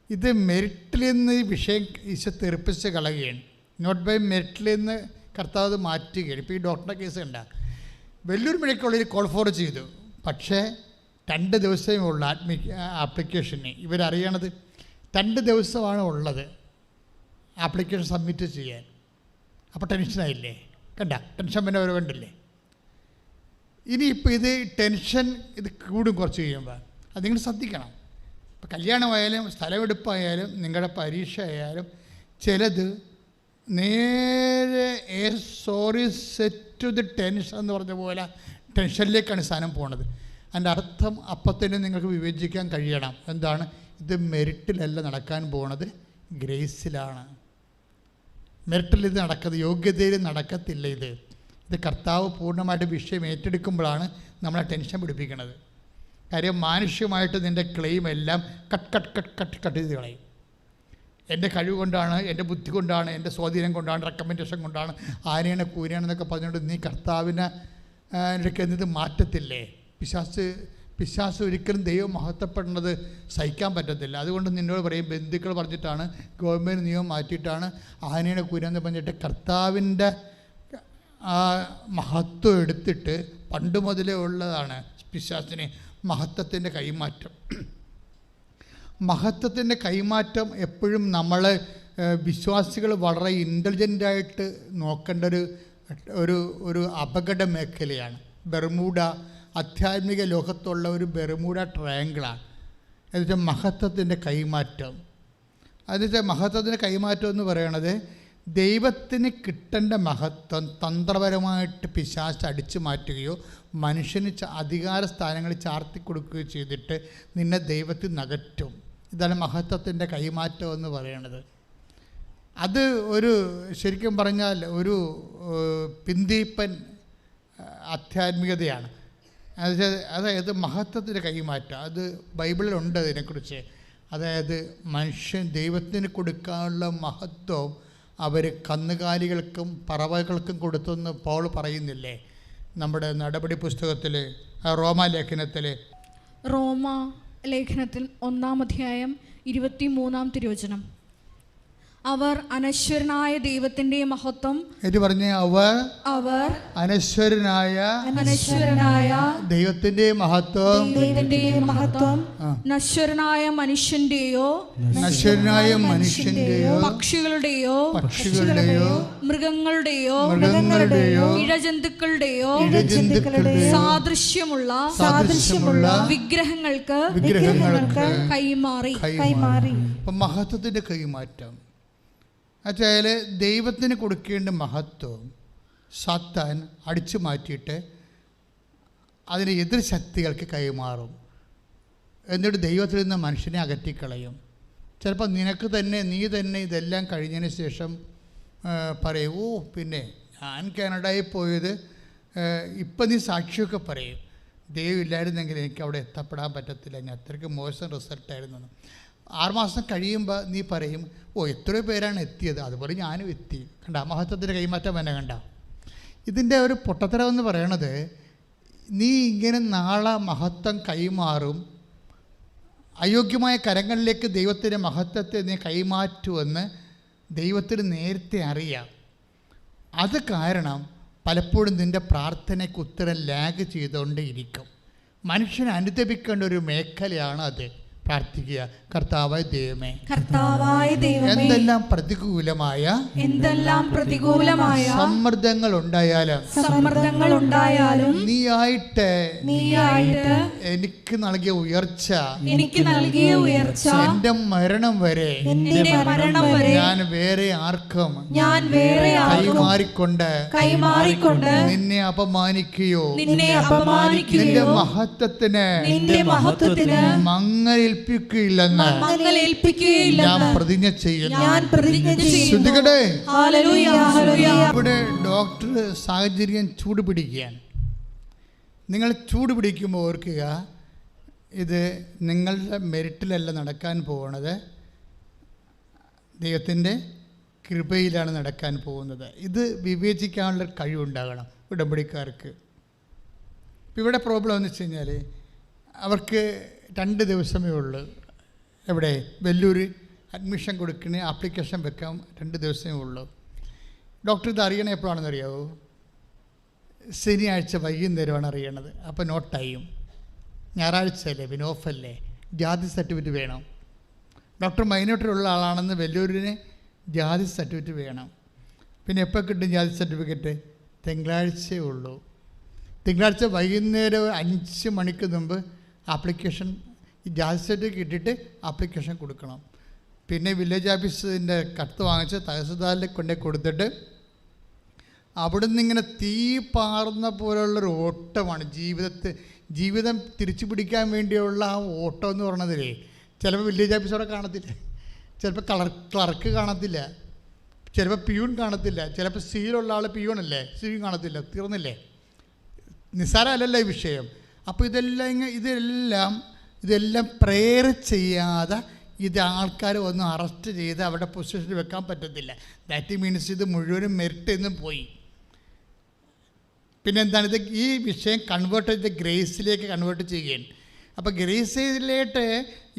S2: ഇത് മെരിറ്റിൽ നിന്ന് ഈ വിഷയം ഈശോ തെറിപ്പിച്ച് കളയുകയാണ്. നോട്ട് ബൈ മെരിറ്റിൽ നിന്ന് കർത്താവ് മാറ്റുകയാണ്. ഇപ്പോൾ ഈ ഡോക്ടറുടെ കേസ് കണ്ടാൽ വെല്ലൂർ മെഡിക്കൽ കോളേജിൽ കോൾ ഫോർ ചെയ്തു. പക്ഷേ 2 ദിവസമേ ഉള്ളൂ ആപ്ലിക്കേഷന്. ഇവരറിയണത് 2 ദിവസമാണ് ഉള്ളത്. ആപ്ലിക്കേഷൻ സബ്മിറ്റ് ചെയ്യാൻ. അപ്പോൾ ടെൻഷനായില്ലേ? കണ്ട ടെൻഷൻ പിന്നെ അവർ കണ്ടില്ലേ? ഇനിയിപ്പോൾ ഇത് ടെൻഷൻ ഇത് കൂടും കുറച്ച് കഴിയുമ്പോൾ. അത് നിങ്ങൾ ശ്രദ്ധിക്കണം. ഇപ്പോൾ കല്യാണമായാലും സ്ഥലമെടുപ്പായാലും നിങ്ങളുടെ പരീക്ഷ ആയാലും ചിലത് നേരെ sorry set to the tension എന്ന് പറഞ്ഞ പോലെ ടെൻഷനിലേക്കാണ് സാധനം പോണത്. അതിൻ്റെ അർത്ഥം അപ്പത്തന്നെ നിങ്ങൾക്ക് വിവേചിക്കാൻ കഴിയണം. എന്താണ്? ഇത് മെറിറ്റിലല്ല നടക്കാൻ പോണത്, ഗ്രേസിലാണ്. മെറിറ്റിൽ ഇത് നടക്കുന്നത്, യോഗ്യതയിൽ നടക്കത്തില്ല. ഇത് കർത്താവ് പൂർണ്ണമായിട്ട് വിഷയം ഏറ്റെടുക്കുമ്പോഴാണ് നമ്മളെ ടെൻഷൻ പിടിപ്പിക്കുന്നത്. കാര്യം മാനുഷ്യമായിട്ട് നിൻ്റെ ക്ലെയിം എല്ലാം കട്ട് ചെയ്ത് കളയും. എൻ്റെ കഴിവ് കൊണ്ടാണ്, എൻ്റെ ബുദ്ധി കൊണ്ടാണ്, എൻ്റെ സ്വാധീനം കൊണ്ടാണ്, റെക്കമെൻഡേഷൻ കൊണ്ടാണ്, ആനയാണ് കൂരയാണെന്നൊക്കെ പറഞ്ഞുകൊണ്ട് നീ കർത്താവിനെ ഇത് മാറ്റത്തില്ലേ? പിശാസ് ഒരിക്കലും ദൈവം മഹത്വപ്പെടുന്നത് സഹിക്കാൻ പറ്റത്തില്ല. അതുകൊണ്ട് നിന്നോട് പറയും, ബന്ധുക്കൾ പറഞ്ഞിട്ടാണ്, ഗവൺമെൻറ് നിയമം മാറ്റിയിട്ടാണ് ആനയുടെ കൂരയെന്ന് പറഞ്ഞിട്ട് കർത്താവിൻ്റെ ആ മഹത്വം എടുത്തിട്ട് പണ്ട് മുതലേ ഉള്ളതാണ് പിശാസിന് മഹത്വത്തിൻ്റെ കൈമാറ്റം. മഹത്വത്തിൻ്റെ കൈമാറ്റം എപ്പോഴും നമ്മൾ വിശ്വാസികൾ വളരെ ഇൻ്റലിജൻ്റായിട്ട് നോക്കേണ്ട ഒരു അപകട മേഖലയാണ്. ബെർമൂഡ ആധ്യാത്മിക ലോകത്തുള്ള ഒരു ബെർമൂഡ ട്രയാങ്കിളാണ്. എന്നുവെച്ചാൽ മഹത്വത്തിൻ്റെ കൈമാറ്റം. എന്നുവെച്ചാൽ മഹത്വത്തിൻ്റെ കൈമാറ്റം എന്ന് പറയണത് ദൈവത്തിന് കിട്ടേണ്ട മഹത്വം തന്ത്രപരമായിട്ട് പിശാച് അടിച്ചു മാറ്റുകയോ മനുഷ്യന് അധികാര സ്ഥാനങ്ങളിൽ ചാർത്തി കൊടുക്കുകയോ ചെയ്തിട്ട് നിന്നെ ദൈവത്തിൽ നകറ്റും. ഇതാണ് മഹത്വത്തിൻ്റെ കൈമാറ്റം എന്ന് പറയണത്. അത് ഒരു ശരിക്കും പറഞ്ഞാൽ ഒരു പിന്തിപ്പൻ ആധ്യാത്മികതയാണ്. അതായത് മഹത്വത്തിൻ്റെ കൈമാറ്റം അത് ബൈബിളിലുണ്ട് അതിനെക്കുറിച്ച്. അതായത് മനുഷ്യൻ ദൈവത്തിന് കൊടുക്കാനുള്ള മഹത്വം അവർ കന്നുകാലികൾക്കും പറവകൾക്കും കൊടുത്തെന്ന് പൗൾ പറയുന്നില്ലേ നമ്മുടെ നടപടി പുസ്തകത്തിൽ, റോമാലേഖനത്തിൽ?
S3: റോമാലേഖനത്തിൽ 1-ാം അധ്യായം 23-ാം തിരുവചനം. അവർ അനശ്വരനായ ദൈവത്തിന്റെ മഹത്വം
S2: എന്ന് പറഞ്ഞ അവർ അനശ്വരനായ ദൈവത്തിന്റെ മഹത്വം
S3: നശ്വരനായ മനുഷ്യന്റെയോ പക്ഷികളുടെയോ മൃഗങ്ങളുടെയോ ഇഴജന്തുക്കളുടെയോ സാദൃശ്യമുള്ള വിഗ്രഹങ്ങൾക്ക് കൈമാറി.
S2: മഹത്വത്തിന്റെ കൈമാറ്റം എന്നുവെച്ചാൽ ദൈവത്തിന് കൊടുക്കേണ്ട മഹത്വം സാത്താൻ അടിച്ചു മാറ്റിയിട്ട് അതിന് എതിർ ശക്തികൾക്ക് കൈമാറും. എന്നിട്ട് ദൈവത്തിൽ നിന്ന് മനുഷ്യനെ അകറ്റിക്കളയും. ചിലപ്പോൾ നീ തന്നെ ഇതെല്ലാം കഴിഞ്ഞതിന് ശേഷം പറയും, ഓ പിന്നെ ഞാൻ കാനഡയിൽ പോയത്, ഇപ്പം നീ സാക്ഷിയൊക്കെ പറയും, ദൈവം ഇല്ലായിരുന്നെങ്കിൽ എനിക്ക് അവിടെ എത്തപ്പെടാൻ പറ്റത്തില്ല, ഞാൻ അത്രയ്ക്ക് മോശം റിസൾട്ടായിരുന്നു. 6 മാസം കഴിയുമ്പോൾ നീ പറയും, ഓ എത്രയോ പേരാണ് എത്തിയത്, അതുപോലെ ഞാനും എത്തി. കണ്ട മഹത്വത്തിൻ്റെ കൈമാറ്റം തന്നെ കണ്ട. ഇതിൻ്റെ ഒരു പൊട്ടത്തരമെന്ന് പറയണത്, നീ ഇങ്ങനെ നാളെ മഹത്വം കൈമാറും, അയോഗ്യമായ കരങ്ങളിലേക്ക് ദൈവത്തിൻ്റെ മഹത്വത്തെ നീ കൈമാറ്റുമെന്ന് ദൈവത്തിന് നേരത്തെ അറിയാം. അത് കാരണം പലപ്പോഴും നിൻ്റെ പ്രാർത്ഥനയ്ക്ക് ഉത്തരം ലാഗ് ചെയ്തുകൊണ്ടേയിരിക്കും. മനുഷ്യനെ അനുദപിക്കേണ്ട ഒരു മേഖലയാണ് അത്. പ്രാർത്ഥിക്കുക, കർത്താവായ ദൈവമേ, എന്തെല്ലാം പ്രതികൂലമായ സമ്മർദ്ദങ്ങൾ ഉണ്ടായാലും നീയായിട്ട് എനിക്ക് നൽകിയ ഉയർച്ച എന്റെ മരണം വരെ ഞാൻ വേറെ ആർക്കും കൈമാറിക്കൊണ്ട് നിന്നെ അപമാനിക്കുകയോ നിന്റെ മഹത്വത്തിന് മങ്ങലേൽപ്പിക്കുകയില്ലെന്ന് ഞാൻ പ്രതിജ്ഞ ചെയ്യുന്നു. ഇവിടെ ഡോക്ടർ സാഹചര്യം ചൂട് പിടിക്കുകയാണ്. നിങ്ങൾ ചൂട് പിടിക്കുമ്പോൾ ഓർക്കുക, ഇത് നിങ്ങളുടെ മെറിറ്റിലല്ല നടക്കാൻ പോകുന്നത്, ദൈവത്തിൻ്റെ കൃപയിലാണ് നടക്കാൻ പോകുന്നത്. ഇത് വിവേചിക്കാനുള്ള കഴിവുണ്ടാകണം ഉടമ്പടിക്കാർക്ക്. ഇവിടെ പ്രോബ്ലം എന്ന് വെച്ച് കഴിഞ്ഞാൽ അവർക്ക് 2 ദിവസമേ ഉള്ളൂ. എവിടെ വെല്ലൂർ അഡ്മിഷൻ കൊടുക്കണേ, ആപ്ലിക്കേഷൻ വെക്കാം, 2 ദിവസമേ ഉള്ളൂ. ഡോക്ടർ ഇത് അറിയണേ എപ്പോഴാണെന്ന് അറിയാവോ? ശനിയാഴ്ച വൈകുന്നേരമാണ് അറിയണത്. അപ്പോൾ നോ ടൈം. ഞായറാഴ്ച അല്ലേ, പിന്നെ ഓഫല്ലേ, ജാതി സർട്ടിഫിക്കറ്റ് വേണം. ഡോക്ടർ മൈനോട്ടിലുള്ള ആളാണെന്ന് വെല്ലൂരിന് ജാതി സർട്ടിഫിക്കറ്റ് വേണം. പിന്നെ എപ്പോൾ കിട്ടും ജാതി സർട്ടിഫിക്കറ്റ്? തിങ്കളാഴ്ചയേ ഉള്ളൂ. തിങ്കളാഴ്ച വൈകുന്നേരം 5 മണിക്ക് മുമ്പ് ആപ്ലിക്കേഷൻ, ഈ ജാതി സർട്ടിഫിക്കറ്റ് ഇട്ടിട്ട് ആപ്ലിക്കേഷൻ കൊടുക്കണം. പിന്നെ വില്ലേജ് ഓഫീസിൻ്റെ കത്ത് വാങ്ങിച്ച് തഹസിൽദാരിൽ കൊണ്ടേ കൊടുത്തിട്ട് അവിടുന്ന് ഇങ്ങനെ തീ പാറുന്ന പോലുള്ളൊരു ഓട്ടമാണ് ജീവിതം തിരിച്ചു പിടിക്കാൻ വേണ്ടിയുള്ള ആ ഓട്ടം എന്ന് പറയണതിലേ. ചിലപ്പോൾ വില്ലേജ് ഓഫീസറെ കാണത്തില്ല, ചിലപ്പോൾ ക്ലർക്ക് കാണത്തില്ല, ചിലപ്പോൾ പിയൂൺ കാണത്തില്ല, ചിലപ്പോൾ സീലുള്ള ആൾ പിയൂണല്ലേ, സീൻ കാണത്തില്ല. തീർന്നില്ലേ? നിസ്സാരമല്ലല്ലോ ഈ വിഷയം. അപ്പോൾ ഇതെല്ലാം പ്രെയർ ചെയ്യാതെ ഇത് ആൾക്കാർ ഒന്നും അറസ്റ്റ് ചെയ്ത് അവിടെ പൊസിഷനിൽ വെക്കാൻ പറ്റത്തില്ല. ദാറ്റ് മീൻസ് ഇത് മുഴുവനും മെറിറ്റ് എന്നും പോയി. പിന്നെ എന്താണ് ഇത്? ഈ വിഷയം കൺവേർട്ട് ചെയ്ത് ഗ്രേസിലേക്ക് കൺവേർട്ട് ചെയ്യുകയാണ്. അപ്പോൾ ഗ്രേസിലേക്ക്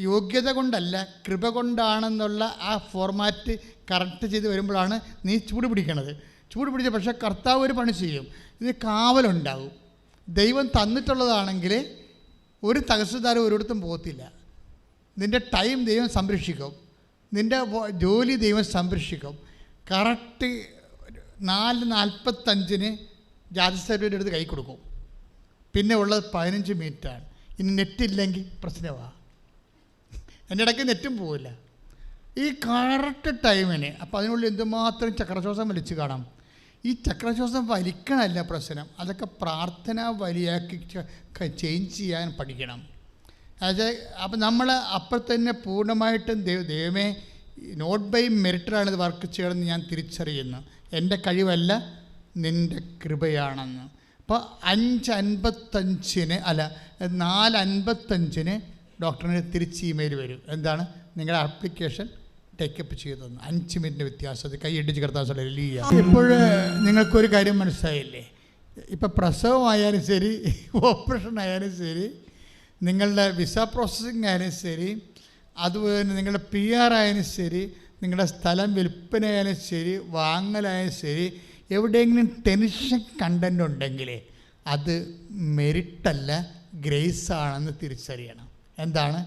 S2: യോഗ്യത കൊണ്ടല്ല, കൃപ കൊണ്ടാണെന്നുള്ള ആ ഫോർമാറ്റ് കറക്റ്റ് ചെയ്ത് വരുമ്പോഴാണ് നീ ചൂട് പിടിക്കണത്. ചൂട് പിടിച്ച പക്ഷേ കർത്താവ് ഒരു പണി ചെയ്യും. ഇത് കാവലുണ്ടാവും. ദൈവം തന്നിട്ടുള്ളതാണെങ്കിൽ ഒരു തഹസിൽദാർ ഒരിടത്തും പോകത്തില്ല. നിൻ്റെ ടൈം ദൈവം സംരക്ഷിക്കും, നിൻ്റെ ജോലി ദൈവം സംരക്ഷിക്കും. കറക്റ്റ് 4:45 ജാതി സർട്ടിഫിക്കറ്റ് എടുത്ത് കൈ കൊടുക്കും. പിന്നെ ഉള്ളത് 15 മിനിറ്റാണ്. ഇനി നെറ്റില്ലെങ്കിൽ പ്രശ്നമാണ്. എൻ്റെ ഇടയ്ക്ക് നെറ്റും പോവില്ല ഈ കറക്റ്റ് ടൈമിന്. അപ്പോൾ അതിനുള്ളിൽ എന്തുമാത്രം ചക്രശ്വാസം വലിച്ചു കാണാം. ഈ ചക്രശ്വാസം വലിക്കണമല്ല പ്രശ്നം, അതൊക്കെ പ്രാർത്ഥന വലിയാക്കി ചേഞ്ച് ചെയ്യാൻ പഠിക്കണം. അപ്പം നമ്മൾ അപ്പോൾ തന്നെ പൂർണ്ണമായിട്ടും ദൈവമേ നോട്ട് ബൈ മെറിറ്റാണ് ഇത് വർക്ക് ചെയ്യണമെന്ന് ഞാൻ തിരിച്ചറിയുന്നു. എൻ്റെ കഴിവല്ല, നിൻ്റെ കൃപയാണെന്ന്. അപ്പോൾ 4:55 ഡോക്ടറിന് തിരിച്ച് ഇമെയിൽ വരും. എന്താണ്? നിങ്ങളുടെ ആപ്ലിക്കേഷൻ ടേക്കപ്പ് ചെയ്തതെന്ന്. 5 മിനിറ്റിൻ്റെ വ്യത്യാസം. അത് കൈയിടിച്ച് കിടത്താൻ. ഇപ്പോൾ നിങ്ങൾക്കൊരു കാര്യം മനസ്സിലായില്ലേ? ഇപ്പം പ്രസവമായാലും ശരി, ഓപ്പറേഷൻ ആയാലും ശരി, നിങ്ങളുടെ വിസ പ്രോസസ്സിങ് ആയാലും ശരി, അതുപോലെ തന്നെ നിങ്ങളുടെ PR ആയാലും ശരി, നിങ്ങളുടെ സ്ഥലം വിൽപ്പനയായാലും ശരി, വാങ്ങലായാലും ശരി, എവിടെയെങ്കിലും ടെൻഷൻ കണ്ടൻ്റ് ഉണ്ടെങ്കിൽ അത് മെറിറ്റല്ല, ഗ്രേസാണെന്ന് തിരിച്ചറിയണം. എന്താണ്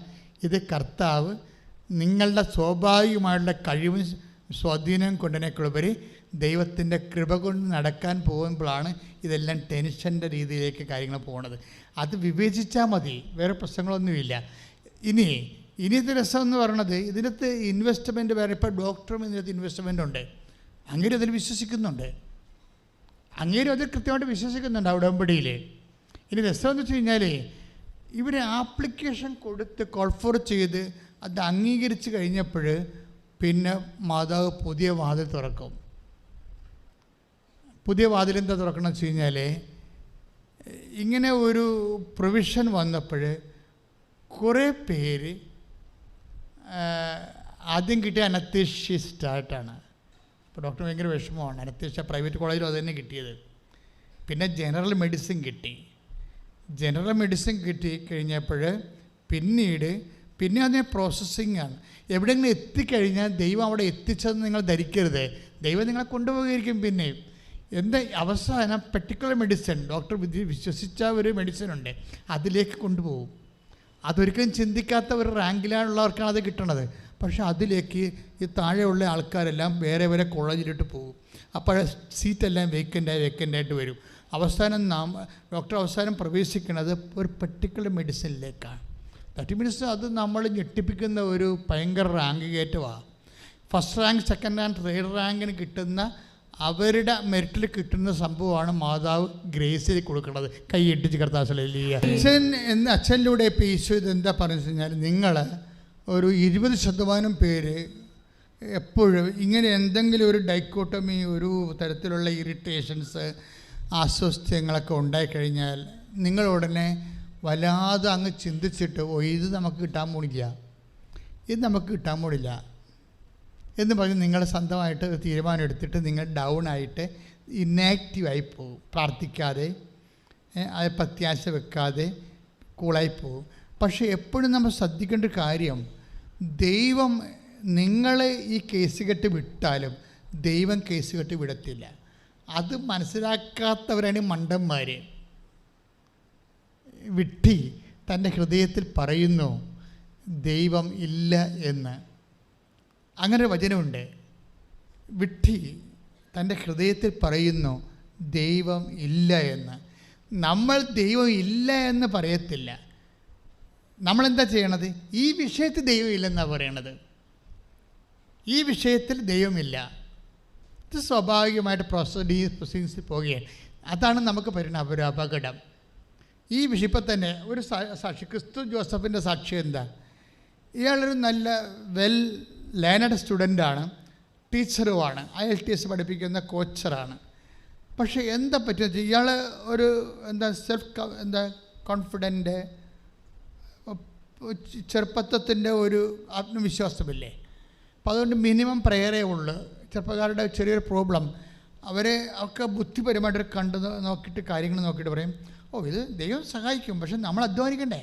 S2: ഇത്? കർത്താവ് നിങ്ങളുടെ സ്വാഭാവികമായിട്ടുള്ള കഴിവും സ്വാധീനം കൊണ്ടതിനേക്കുള്ളവർ ദൈവത്തിൻ്റെ കൃപ കൊണ്ട് നടക്കാൻ പോകുമ്പോഴാണ് ഇതെല്ലാം ടെൻഷൻ്റെ രീതിയിലേക്ക് കാര്യങ്ങൾ പോകുന്നത്. അത് വിവേചിച്ചാൽ മതി, വേറെ പ്രശ്നങ്ങളൊന്നുമില്ല. ഇനിയത്തെ രസം എന്ന് പറയണത് ഇതിനകത്ത് ഇൻവെസ്റ്റ്മെൻറ്റ് വേറെ. ഇപ്പോൾ ഡോക്ടറും ഇതിനകത്ത് ഇൻവെസ്റ്റ്മെൻ്റ് ഉണ്ട്. അങ്ങേരും അതിൽ വിശ്വസിക്കുന്നുണ്ട്, അങ്ങേരും അതിൽ കൃത്യമായിട്ട് വിശ്വസിക്കുന്നുണ്ട് ഉടമ്പടിയിൽ. ഇനി രസം എന്ന് വെച്ച് കഴിഞ്ഞാൽ ഇവർ ആപ്ലിക്കേഷൻ കൊടുത്ത് കോൾഫോർ ചെയ്ത് അത് അംഗീകരിച്ച് കഴിഞ്ഞപ്പോൾ പിന്നെ മാതാവ് പുതിയ വാതിൽ തുറക്കും. പുതിയ വാതിലെന്താ തുറക്കണം വെച്ച് കഴിഞ്ഞാൽ ഇങ്ങനെ ഒരു പ്രൊവിഷൻ വന്നപ്പോൾ കുറേ പേര് ആദ്യം കിട്ടിയ അനസ്തേഷ്യസ്റ്റായിട്ടാണ്. ഇപ്പോൾ ഡോക്ടർ ഭയങ്കര വിഷമമാണ്. അനസ്തേഷ്യ പ്രൈവറ്റ് കോളേജിലും അത് തന്നെ കിട്ടിയത്. പിന്നെ ജനറൽ മെഡിസിൻ കിട്ടി. ജനറൽ മെഡിസിൻ കിട്ടി കഴിഞ്ഞപ്പോൾ പിന്നെ അതിന് പ്രോസസ്സിങ് ആണ്. എവിടെയെങ്കിലും എത്തിക്കഴിഞ്ഞാൽ ദൈവം അവിടെ എത്തിച്ചതെന്ന് നിങ്ങൾ ധരിക്കരുത്. ദൈവം നിങ്ങളെ കൊണ്ടുപോയിരിക്കും. പിന്നെ എന്താ അവസാനം പെർട്ടിക്കുലർ മെഡിസിൻ, ഡോക്ടർ വിശ്വസിച്ച ഒരു മെഡിസിൻ ഉണ്ട്, അതിലേക്ക് കൊണ്ടുപോകും. അതൊരിക്കലും ചിന്തിക്കാത്ത ഒരു റാങ്കിലാണുള്ളവർക്കാണ് അത് കിട്ടണത്. പക്ഷെ അതിലേക്ക് ഈ താഴെയുള്ള ആൾക്കാരെല്ലാം വേറെ വേറെ കോളേജിലിട്ട് പോകും. അപ്പോൾ സീറ്റെല്ലാം വേക്കൻ്റായിട്ട് വരും. ഡോക്ടർ അവസാനം പ്രവേശിക്കുന്നത് ഒരു പെർട്ടിക്കുലർ മെഡിസിനിലേക്കാണ്. ദാറ്റ് മീൻസ് അത് നമ്മൾ ഞെട്ടിപ്പിക്കുന്ന ഒരു ഭയങ്കര റാങ്ക് കയറ്റമാണ്. First rank, second rank, third റാങ്കിന് കിട്ടുന്ന അവരുടെ മെറിറ്റിൽ കിട്ടുന്ന സംഭവമാണ് മാതാവ് ഗ്രേസിൽ കൊടുക്കുന്നത്. കൈയിട്ടിച്ച് കർത്താസലിയ അച്ഛനിലൂടെ ഇപ്പോൾ ഈശോ ഇതെന്താ പറയുന്നത് കഴിഞ്ഞാൽ, നിങ്ങൾ ഒരു 20% പേര് എപ്പോഴും ഇങ്ങനെ എന്തെങ്കിലും ഒരു ഡൈക്കോട്ടമി, ഒരു തരത്തിലുള്ള ഇറിറ്റേഷൻസ്, അസ്വസ്ഥങ്ങളൊക്കെ ഉണ്ടായിക്കഴിഞ്ഞാൽ നിങ്ങൾ ഉടനെ വല്ലാതെ അങ്ങ് ചിന്തിച്ചിട്ട് ഇത് നമുക്ക് കിട്ടാൻ പോണില്ല എന്ന് പറഞ്ഞ് നിങ്ങൾ സ്വന്തമായിട്ട് ഒരു തീരുമാനം എടുത്തിട്ട് നിങ്ങൾ ഡൗൺ ആയിട്ട് ഇന്നാക്റ്റീവായി പോകും. പ്രാർത്ഥിക്കാതെ, അത് പ്രത്യാശ വെക്കാതെ കൂളായി പോകും. പക്ഷേ എപ്പോഴും നമ്മൾ ശ്രദ്ധിക്കേണ്ട ഒരു കാര്യം, ദൈവം നിങ്ങളെ ഈ കേസ് കെട്ട് വിട്ടാലും ദൈവം കേസ് കെട്ട് വിടത്തില്ല. അത് മനസ്സിലാക്കാത്തവരാണ് മണ്ടന്മാർ. വിഡ്ഢി തൻ്റെ ഹൃദയത്തിൽ പറയുന്നു ദൈവം ഇല്ല എന്ന്. അങ്ങനെ ഒരു വചനമുണ്ട്. വിഡ്ഢി തൻ്റെ ഹൃദയത്തിൽ പറയുന്നു ദൈവം ഇല്ല എന്ന്. നമ്മൾ ദൈവം ഇല്ല എന്ന് പറയത്തില്ല. നമ്മളെന്താ ചെയ്യണത്? ഈ വിഷയത്തിൽ ദൈവം ഇല്ലെന്നാണ് പറയണത്. ഈ വിഷയത്തിൽ ദൈവമില്ല. ഇത് സ്വാഭാവികമായിട്ട് പ്രൊസീഡിങ്സിൽ പോവുകയാണ്. അതാണ് നമുക്ക് പറയുന്ന ഒരു അപകടം. ഈ വിഷയത്തിൽ തന്നെ ഒരു സാക്ഷി, ക്രിസ്തു ജോസഫിൻ്റെ സാക്ഷി എന്താ? ഇയാളൊരു നല്ല വെൽ ലേണഡ് സ്റ്റുഡൻ്റാണ്, ടീച്ചറുമാണ്, IELTS പഠിപ്പിക്കുന്ന കോച്ചറാണ്. പക്ഷേ എന്താ പറ്റുക, ഇയാൾ ഒരു കോൺഫിഡൻ്റ്, ചെറുപ്പത്വത്തിൻ്റെ ഒരു ആത്മവിശ്വാസമില്ലേ. അപ്പോൾ അതുകൊണ്ട് മിനിമം പ്രയറേ ഉള്ളൂ. ചെറുപ്പക്കാരുടെ ചെറിയൊരു പ്രോബ്ലം, അവരെ ഒക്കെ ബുദ്ധിപരമായിട്ട് നോക്കിയിട്ട് കാര്യങ്ങൾ നോക്കിയിട്ട് പറയും, ഇത് ദൈവം സഹായിക്കും, പക്ഷെ നമ്മൾ അധ്വാനിക്കണ്ടേ,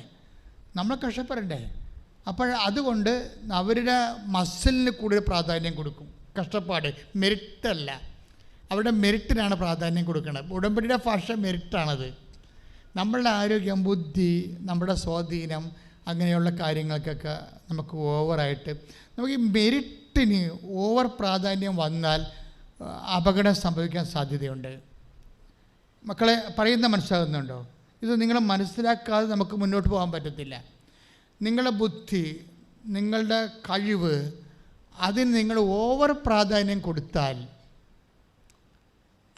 S2: നമ്മൾ കഷ്ടപ്പെടണ്ടേ. അപ്പോൾ അതുകൊണ്ട് അവരുടെ മസിലിന് കൂടുതൽ പ്രാധാന്യം കൊടുക്കും. കഷ്ടപ്പാട്, മെറിറ്റല്ല. അവരുടെ മെറിറ്റിനാണ് പ്രാധാന്യം കൊടുക്കുന്നത്. ഉടമ്പടിയുടെ ഭാഷ മെറിറ്റാണത്. നമ്മളുടെ ആരോഗ്യം, ബുദ്ധി, നമ്മുടെ സ്വാധീനം, അങ്ങനെയുള്ള കാര്യങ്ങൾക്കൊക്കെ നമുക്ക് ഓവറായിട്ട് നമുക്ക് ഈ മെറിറ്റിന് ഓവർ പ്രാധാന്യം വന്നാൽ അപകടം സംഭവിക്കാൻ സാധ്യതയുണ്ട്. മക്കളെ, പറയുന്ന മനസ്സിലാകുന്നുണ്ടോ? ഇത് നിങ്ങൾ മനസ്സിലാക്കാതെ നമുക്ക് മുന്നോട്ട് പോകാൻ പറ്റത്തില്ല. നിങ്ങളുടെ ബുദ്ധി, നിങ്ങളുടെ കഴിവ്, അതിന് നിങ്ങൾ ഓവർ പ്രാധാന്യം കൊടുത്താൽ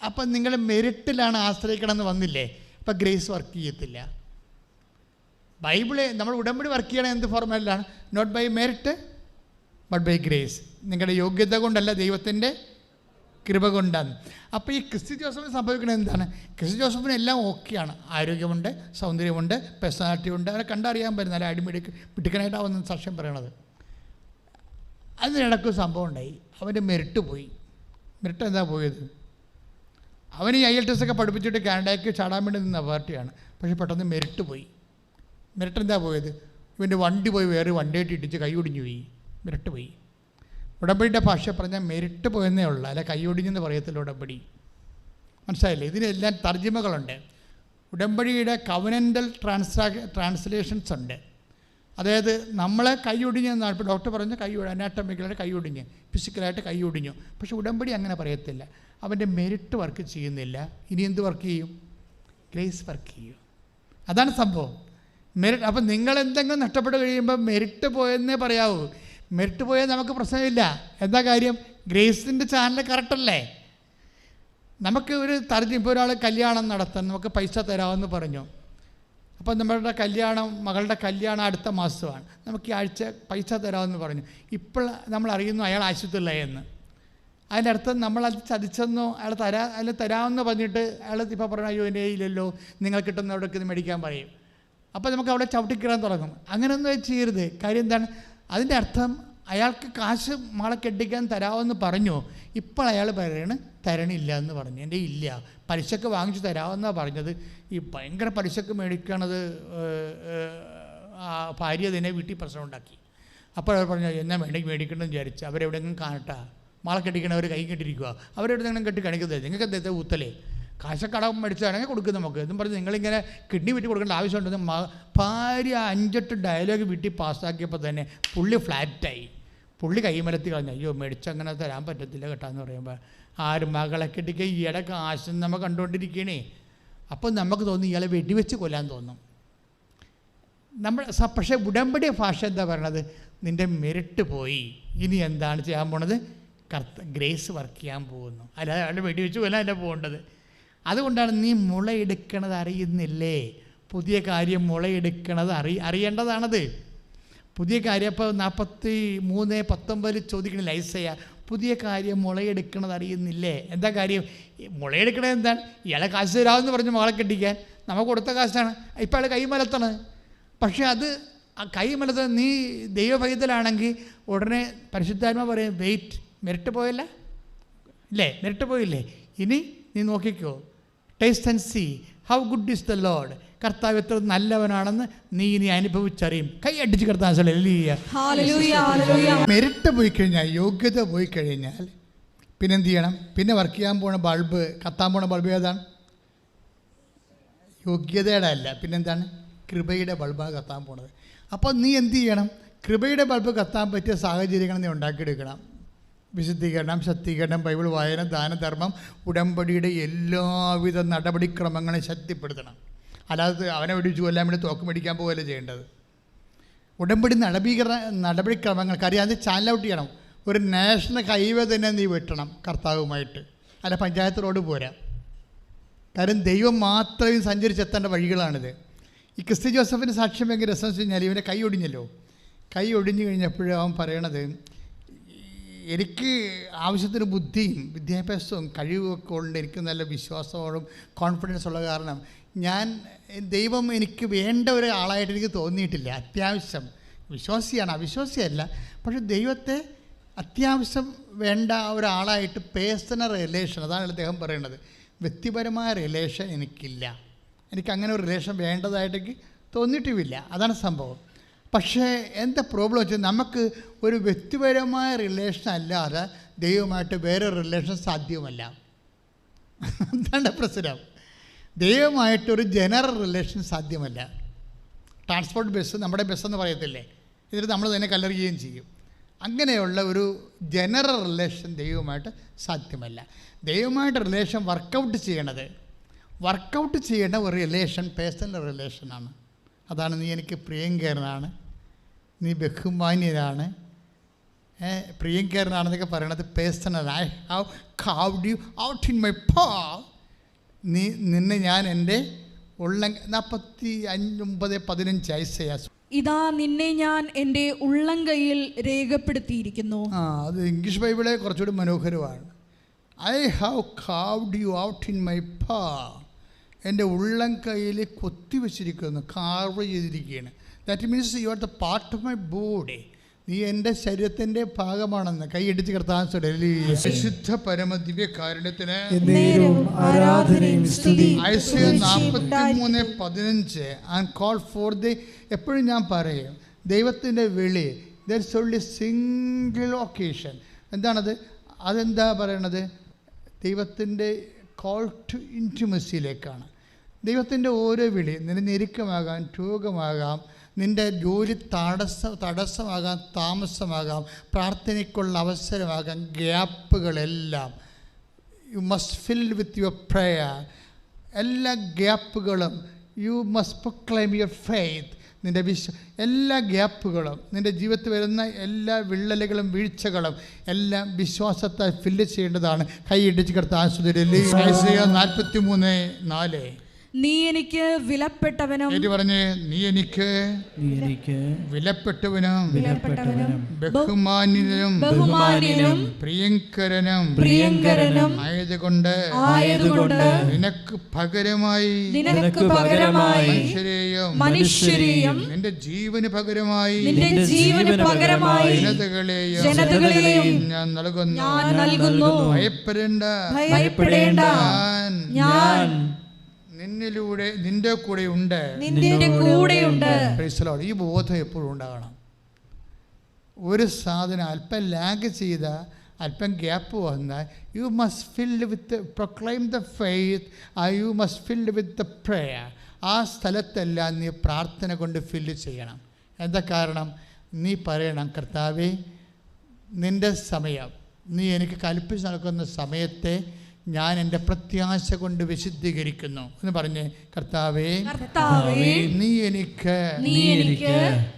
S2: അപ്പം നിങ്ങൾ മെറിറ്റിലാണ് ആശ്രയിക്കണമെന്ന് വന്നില്ലേ, അപ്പം ഗ്രേസ് വർക്ക് ചെയ്യത്തില്ല. ബൈബിള് നമ്മൾ ഉടമ്പടി വർക്ക് ചെയ്യണത് എന്ത് ഫോർമാറ്റിലാണ്? Not by merit but by grace. നിങ്ങളുടെ യോഗ്യത കൊണ്ടല്ല, ദൈവത്തിൻ്റെ കൃപ കൊണ്ടാണ്. അപ്പോൾ ഈ ക്രിസ്തു ജോസഫിന് സംഭവിക്കുന്നത് എന്താണ്? ക്രിസ്തു ജോസഫിന് എല്ലാം ഓക്കെയാണ്. ആരോഗ്യമുണ്ട്, സൗന്ദര്യമുണ്ട്, പേഴ്സണാലിറ്റി ഉണ്ട്, അവരെ കണ്ടറിയാൻ പറ്റുന്ന നല്ല മിടുക്കനായിട്ടാവുന്ന സാക്ഷ്യം പറയണത്. അതിനിടയ്ക്ക് സംഭവം ഉണ്ടായി. അവൻ്റെ മെറിറ്റ് പോയി. മെറിറ്റ് എന്താ പോയത്? അവൻ ഈ IELTS ഒക്കെ പഠിപ്പിച്ചിട്ട് കാനഡയ്ക്ക് ചാടാൻ വേണ്ടി നിന്ന പാർട്ടിയാണ്. പക്ഷേ പെട്ടെന്ന് മെറിറ്റ് പോയി. മെറിറ്റ് എന്താ പോയത്? ഇവൻ്റെ വണ്ടി പോയി വേറെ വണ്ടിയായിട്ട് ഇടിച്ച് കൈ ഒടിഞ്ഞു പോയി. മെറിറ്റ് പോയി. ഉടമ്പടിയുടെ ഭാഷ പറഞ്ഞാൽ മെറിറ്റ് പോയെന്നേ ഉള്ളൂ, അല്ല കൈ ഒടിഞ്ഞെന്ന് പറയത്തില്ല ഉടമ്പടി. മനസ്സിലായില്ലേ? ഇതിനെല്ലാം തർജ്ജിമകളുണ്ട്. ഉടമ്പടിയുടെ കവനൻ്റൽ ട്രാൻസ്ലേഷൻസ് ഉണ്ട്. അതായത് നമ്മളെ കൈ ഒടിഞ്ഞെന്നാണ്. ഇപ്പോൾ ഡോക്ടർ പറഞ്ഞ അനാട്ടമിക്കലായിട്ട് കൈ ഒടിഞ്ഞ്, ഫിസിക്കലായിട്ട് കൈ ഒടിഞ്ഞു. പക്ഷേ ഉടമ്പടി അങ്ങനെ പറയത്തില്ല. അവൻ്റെ മെറിറ്റ് വർക്ക് ചെയ്യുന്നില്ല. ഇനി എന്ത് വർക്ക് ചെയ്യും? ഗ്രേസ് വർക്ക് ചെയ്യും. അതാണ് സംഭവം. മെറിറ്റ്. അപ്പം നിങ്ങൾ എന്തെങ്കിലും നഷ്ടപ്പെട്ട് കഴിയുമ്പോൾ മെറിറ്റ് പോയെന്നേ പറയാവൂ. മെറിറ്റ് പോയാൽ നമുക്ക് പ്രശ്നമില്ല. എന്താ കാര്യം? ഗ്രേസിൻ്റെ ചാനൽ കറക്റ്റല്ലേ? നമുക്ക് ഒരു ഇപ്പോൾ ഒരാൾ കല്യാണം നടത്താൻ നമുക്ക് പൈസ തരാമെന്ന് പറഞ്ഞു. അപ്പോൾ നമ്മളുടെ മകളുടെ കല്യാണം അടുത്ത മാസമാണ്. നമുക്ക് ഈ ആഴ്ച പൈസ തരാമെന്ന് പറഞ്ഞു. ഇപ്പോൾ നമ്മൾ അറിയുന്നു അയാൾ ആശുപത്രിയിലായെന്ന്. അതിൻ്റെ അർത്ഥം നമ്മളത് ചതിച്ചെന്നോ അയാൾ തരാമെന്ന് പറഞ്ഞിട്ട് അയാൾ ഇപ്പോൾ പറഞ്ഞു അയ്യോ എൻ്റെ ഇല്ലല്ലോ, നിങ്ങൾ കിട്ടുന്ന അവിടേക്ക് ഇത് മേടിക്കാൻ പറയും. അപ്പോൾ നമുക്ക് അവിടെ ചവിട്ടിക്കിറാൻ തുടങ്ങും. അങ്ങനെയൊന്നും ചെയ്യരുത്. കാര്യം എന്താണ്? അതിൻ്റെ അർത്ഥം അയാൾക്ക് കാശ് മകളെ കെട്ടിക്കാൻ തരാമെന്ന് പറഞ്ഞു. ഇപ്പോൾ അയാൾ പറയാണ് തരണില്ല എന്ന് പറഞ്ഞു. എൻ്റെ ഇല്ല, പലിശക്ക് വാങ്ങിച്ച് തരാമെന്നാണ് പറഞ്ഞത്. ഈ ഭയങ്കര പലിശക്ക് മേടിക്കണത് ഭാര്യ തന്നെ വീട്ടിൽ പ്രശ്നം ഉണ്ടാക്കി. അപ്പോൾ അവർ പറഞ്ഞു എന്നാ മേടിക്കണമെന്ന് വിചാരിച്ച് അവരെവിടെയെങ്കിലും കാണട്ടാ, മകളെ കെട്ടിക്കണവർ കൈ കെട്ടിരിക്കുക, അവരെവിടെയെങ്കിലും കെട്ടി കാണിക്കുന്നത് നിങ്ങൾക്ക് എന്താ ഊത്തലേ, കാശക്കടം മേടിച്ചാണെങ്കിൽ കൊടുക്കും നമുക്ക് എന്നും പറഞ്ഞ് നിങ്ങളിങ്ങനെ കിഡ്നി വിറ്റ് കൊടുക്കേണ്ട ആവശ്യമുണ്ടെന്ന് ഭാര്യ 5-8 ഡയലോഗ് വീട്ടിൽ പാസ്സാക്കിയപ്പോൾ തന്നെ പുള്ളി ഫ്ലാറ്റായി. പുള്ളി കൈമലത്തി കളഞ്ഞു. അയ്യോ മേടിച്ചങ്ങനെ തരാൻ പറ്റത്തില്ല കേട്ടാന്ന് പറയുമ്പോൾ ആരും മകളെ കെട്ടിക്കുക ഈയിടെ കാശ് നമ്മൾ കണ്ടുകൊണ്ടിരിക്കണേ. അപ്പോൾ നമുക്ക് തോന്നി ഇയാളെ വെടിവെച്ച് കൊല്ലാൻ തോന്നും. പക്ഷേ ഉടമ്പടി ഭാഷ എന്താ പറയണത്? നിൻ്റെ മെറിറ്റ് പോയി, ഇനി എന്താണ് ചെയ്യാൻ പോണത്? ഗ്രേസ് വർക്ക് ചെയ്യാൻ പോകുന്നു. അല്ലാതെ അയാളുടെ വെടിവെച്ച് കൊല്ലാനല്ല പോകേണ്ടത്. അതുകൊണ്ടാണ് നീ മുളയെടുക്കണത് അറിയുന്നില്ലേ. പുതിയ കാര്യം മുളയെടുക്കണത് അറിയേണ്ടതാണത്. പുതിയ കാര്യം ഇപ്പോൾ 43:19 ചോദിക്കണില്ല ഐസയ, പുതിയ കാര്യം മുളയെടുക്കണത് അറിയുന്നില്ലേ? എന്താ കാര്യം? മുളയെടുക്കണത് എന്താണ്? ഇയാളെ കാശ് തരാമെന്ന് പറഞ്ഞ് മകളെ കെട്ടിക്കാൻ നമുക്ക് കൊടുത്ത കാശാണ്. ഇപ്പോൾ അയാൾ കൈമലത്താണ്. പക്ഷേ അത് ആ കൈമലത്ത് നീ ദൈവഭയത്തിലാണെങ്കിൽ ഉടനെ പരിശുദ്ധാത്മ പറയും വെയിറ്റ്, മെറിറ്റ് പോയല്ല ഇല്ലേ? മെറിറ്റ് പോയില്ലേ? ഇനി നീ നോക്കിക്കോ, taste and see how good is the lord. കർത്താവ് എത്ര നല്ലവനാണെന്ന് നീ ഇനി അനുഭവിച്ചറിയും. കൈ അടിച്ച് കർത്താവ്. മെറിറ്റ് പോയി കഴിഞ്ഞാൽ, യോഗ്യത പോയി കഴിഞ്ഞാൽ പിന്നെന്ത് ചെയ്യണം? പിന്നെ വർക്ക് ചെയ്യാൻ പോണ ബൾബ്, കത്താൻ പോണ ബൾബ് ഏതാണ്? യോഗ്യതയുടെ അല്ല, പിന്നെന്താണ്? കൃപയുടെ ബൾബാണ് കത്താൻ പോണത്. അപ്പോൾ നീ എന്ത് ചെയ്യണം? കൃപയുടെ ബൾബ് കത്താൻ പറ്റിയ സാഹചര്യങ്ങൾ നീ ഉണ്ടാക്കിയെടുക്കണം. വിശുദ്ധീകരണം, ശക്തീകരണം, ബൈബിൾ വായന, ദാനധർമ്മം, ഉടമ്പടിയുടെ എല്ലാവിധ നടപടിക്രമങ്ങളെ ശക്തിപ്പെടുത്തണം. അല്ലാതെ അവനെ വെടിച്ചു കൊല്ലാൻ വേണ്ടി തോക്ക് മേടിക്കാൻ പോവുകയല്ല ചെയ്യേണ്ടത്. ഉടമ്പടി നടപടിക്രമങ്ങൾക്ക് അറിയാതെ ചാനൽ ഔട്ട് ചെയ്യണം. ഒരു നാഷണൽ ഹൈവേ തന്നെ നീ വെട്ടണം കർത്താവുമായിട്ട്, അല്ല പഞ്ചായത്ത് റോഡ് പോരാ. കാരണം ദൈവം മാത്രമേ സഞ്ചരിച്ചെത്തേണ്ട വഴികളാണിത്. ഈ ക്രിസ്റ്റി ജോസഫിൻ്റെ സാക്ഷ്യം ഭയങ്കര രസം വെച്ച് കഴിഞ്ഞാൽ ഇവൻ്റെ കൈ ഒടിഞ്ഞല്ലോ. കൈ ഒടിഞ്ഞു കഴിഞ്ഞപ്പോഴും അവൻ പറയണത്, എനിക്ക് ആവശ്യത്തിന് ബുദ്ധിയും വിദ്യാഭ്യാസവും കഴിവുമൊക്കെ ഉണ്ട്, എനിക്ക് നല്ല വിശ്വാസത്തോടും കോൺഫിഡൻസ് ഉള്ള കാരണം ദൈവം എനിക്ക് വേണ്ട ഒരാളായിട്ട് എനിക്ക് തോന്നിയിട്ടില്ല. അത്യാവശ്യം വിശ്വാസിയാണ്, അവിശ്വാസിയല്ല, പക്ഷെ ദൈവത്തെ അത്യാവശ്യം വേണ്ട ഒരാളായിട്ട് പേഴ്സണൽ റിലേഷൻ, അതാണ് അദ്ദേഹം പറയുന്നത്. വ്യക്തിപരമായ റിലേഷൻ എനിക്കില്ല, എനിക്കങ്ങനെ ഒരു റിലേഷൻ വേണ്ടതായിട്ട് എനിക്ക് തോന്നിയിട്ടുമില്ല. അതാണ് സംഭവം. പക്ഷേ എന്താ പ്രോബ്ലം വെച്ചാൽ നമുക്ക് ഒരു വ്യക്തിപരമായ റിലേഷൻ അല്ലാതെ ദൈവമായിട്ട് വേറൊരു റിലേഷൻ സാധ്യമല്ല. അതാണ് പ്രശ്നം. ദൈവമായിട്ടൊരു ജനറൽ റിലേഷൻ സാധ്യമല്ല. ട്രാൻസ്പോർട്ട് ബസ്, നമ്മുടെ ബസ്സെന്ന് പറയത്തില്ലേ, ഇതിൽ നമ്മൾ തന്നെ കല്ലെറിയുകയും ചെയ്യും. അങ്ങനെയുള്ള ഒരു ജനറൽ റിലേഷൻ ദൈവമായിട്ട് സാധ്യമല്ല. ദൈവമായിട്ട് റിലേഷൻ വർക്കൗട്ട് ചെയ്യേണ്ട ഒരു റിലേഷൻ പേഴ്സണൽ റിലേഷനാണ്. അതാണ് നീ എനിക്ക് പ്രിയങ്കരനാണ്, നീ ബഹുമാന്യനാണ്, പ്രിയങ്കരനാണെന്നൊക്കെ പറയണത് personal. I have carved you out in my പാവ്. നിന്നെ ഞാൻ എൻ്റെ 45:15 ഐസയാ.
S3: ഇതാ നിന്നെ ഞാൻ എൻ്റെ ഉള്ളംകൈയിൽ രേഖപ്പെടുത്തിയിരിക്കുന്നു.
S2: അത് ഇംഗ്ലീഷ് ബൈബിളെ കുറച്ചുകൂടി മനോഹരമാണ്. I have carved you out in my പാവ്. എൻ്റെ ഉള്ളം കൈയിൽ കൊത്തിവെച്ചിരിക്കുന്നു, കാർവ് ചെയ്തിരിക്കുകയാണ്. That means you are the part of my body. നീ എൻ്റെ ശരീരത്തിൻ്റെ ഭാഗമാണെന്ന് കൈയടിച്ച് കർത്താവ്. വിശുദ്ധ പരമദിവ്യകാരുണ്യത്തിന് Isaiah 43:15 and call for the. എപ്പോഴും ഞാൻ പറയും ദൈവത്തിൻ്റെ വിളി, there is only single occasion. എന്താണത്? അതെന്താ പറയണത്? ദൈവത്തിൻ്റെ കോൾ ടു ഇൻറ്റിമസിയിലേക്കാണ്. ദൈവത്തിൻ്റെ ഓരോ വിളി, നിന്റെ ഞെരുക്കമാകാം, രോഗമാകാം, നിൻ്റെ ജോലി തടസ്സമാകാം, താമസമാകാം, പ്രാർത്ഥനയ്ക്കുള്ള അവസരമാകാം, ഗ്യാപ്പുകളെല്ലാം you must fill with your prayer. എല്ലാ ഗ്യാപ്പുകളും you must proclaim your faith. നിൻ്റെ എല്ലാ ഗ്യാപ്പുകളും, നിൻ്റെ ജീവിതത്തിൽ വരുന്ന എല്ലാ വിള്ളലുകളും വീഴ്ചകളും എല്ലാം വിശ്വാസത്താൽ ഫില്ല് ചെയ്യേണ്ടതാണ്. കൈയിടിച്ച് കർത്താവ്. 43:4
S3: നീ എനിക്ക് വിലപ്പെട്ടവനും,
S2: പറഞ്ഞേ, നീ എനിക്ക് വിലപ്പെട്ടവനും ബഹുമാന്യനും പ്രിയങ്കരനും ആയതുകൊണ്ട് നിനക്ക് പകരമായി മനുഷ്യരെയും നിന്റെ ജീവന് പകരമായി ജനതകളെയും ഞാൻ നൽകുന്നു. ഭയപ്പെടേണ്ട, ഞാൻ നിന്നിലൂടെ നിന്റെ കൂടെ ഉണ്ട്. ഈ ബോധം എപ്പോഴും ഉണ്ടാകണം. ഒരു സാധനം അല്പം ലാഗ് ചെയ്ത, അല്പം ഗ്യാപ്പ് വന്നാൽ you must filled with proclaim the faith, you must filled with the prayer. ആ സ്ഥലത്തെല്ലാം നീ പ്രാർത്ഥന കൊണ്ട് ഫില്ല് ചെയ്യണം. എന്താ കാരണം? നീ പറയണം, കർത്താവേ, നിൻ്റെ സമയം, നീ എനിക്ക് കൽപ്പിച്ച് നൽകുന്ന സമയത്തെ ഞാൻ എൻ്റെ പ്രത്യാശ കൊണ്ട് വിശുദ്ധീകരിക്കുന്നു എന്ന് പറഞ്ഞ്, കർത്താവേ, നീ എനിക്ക്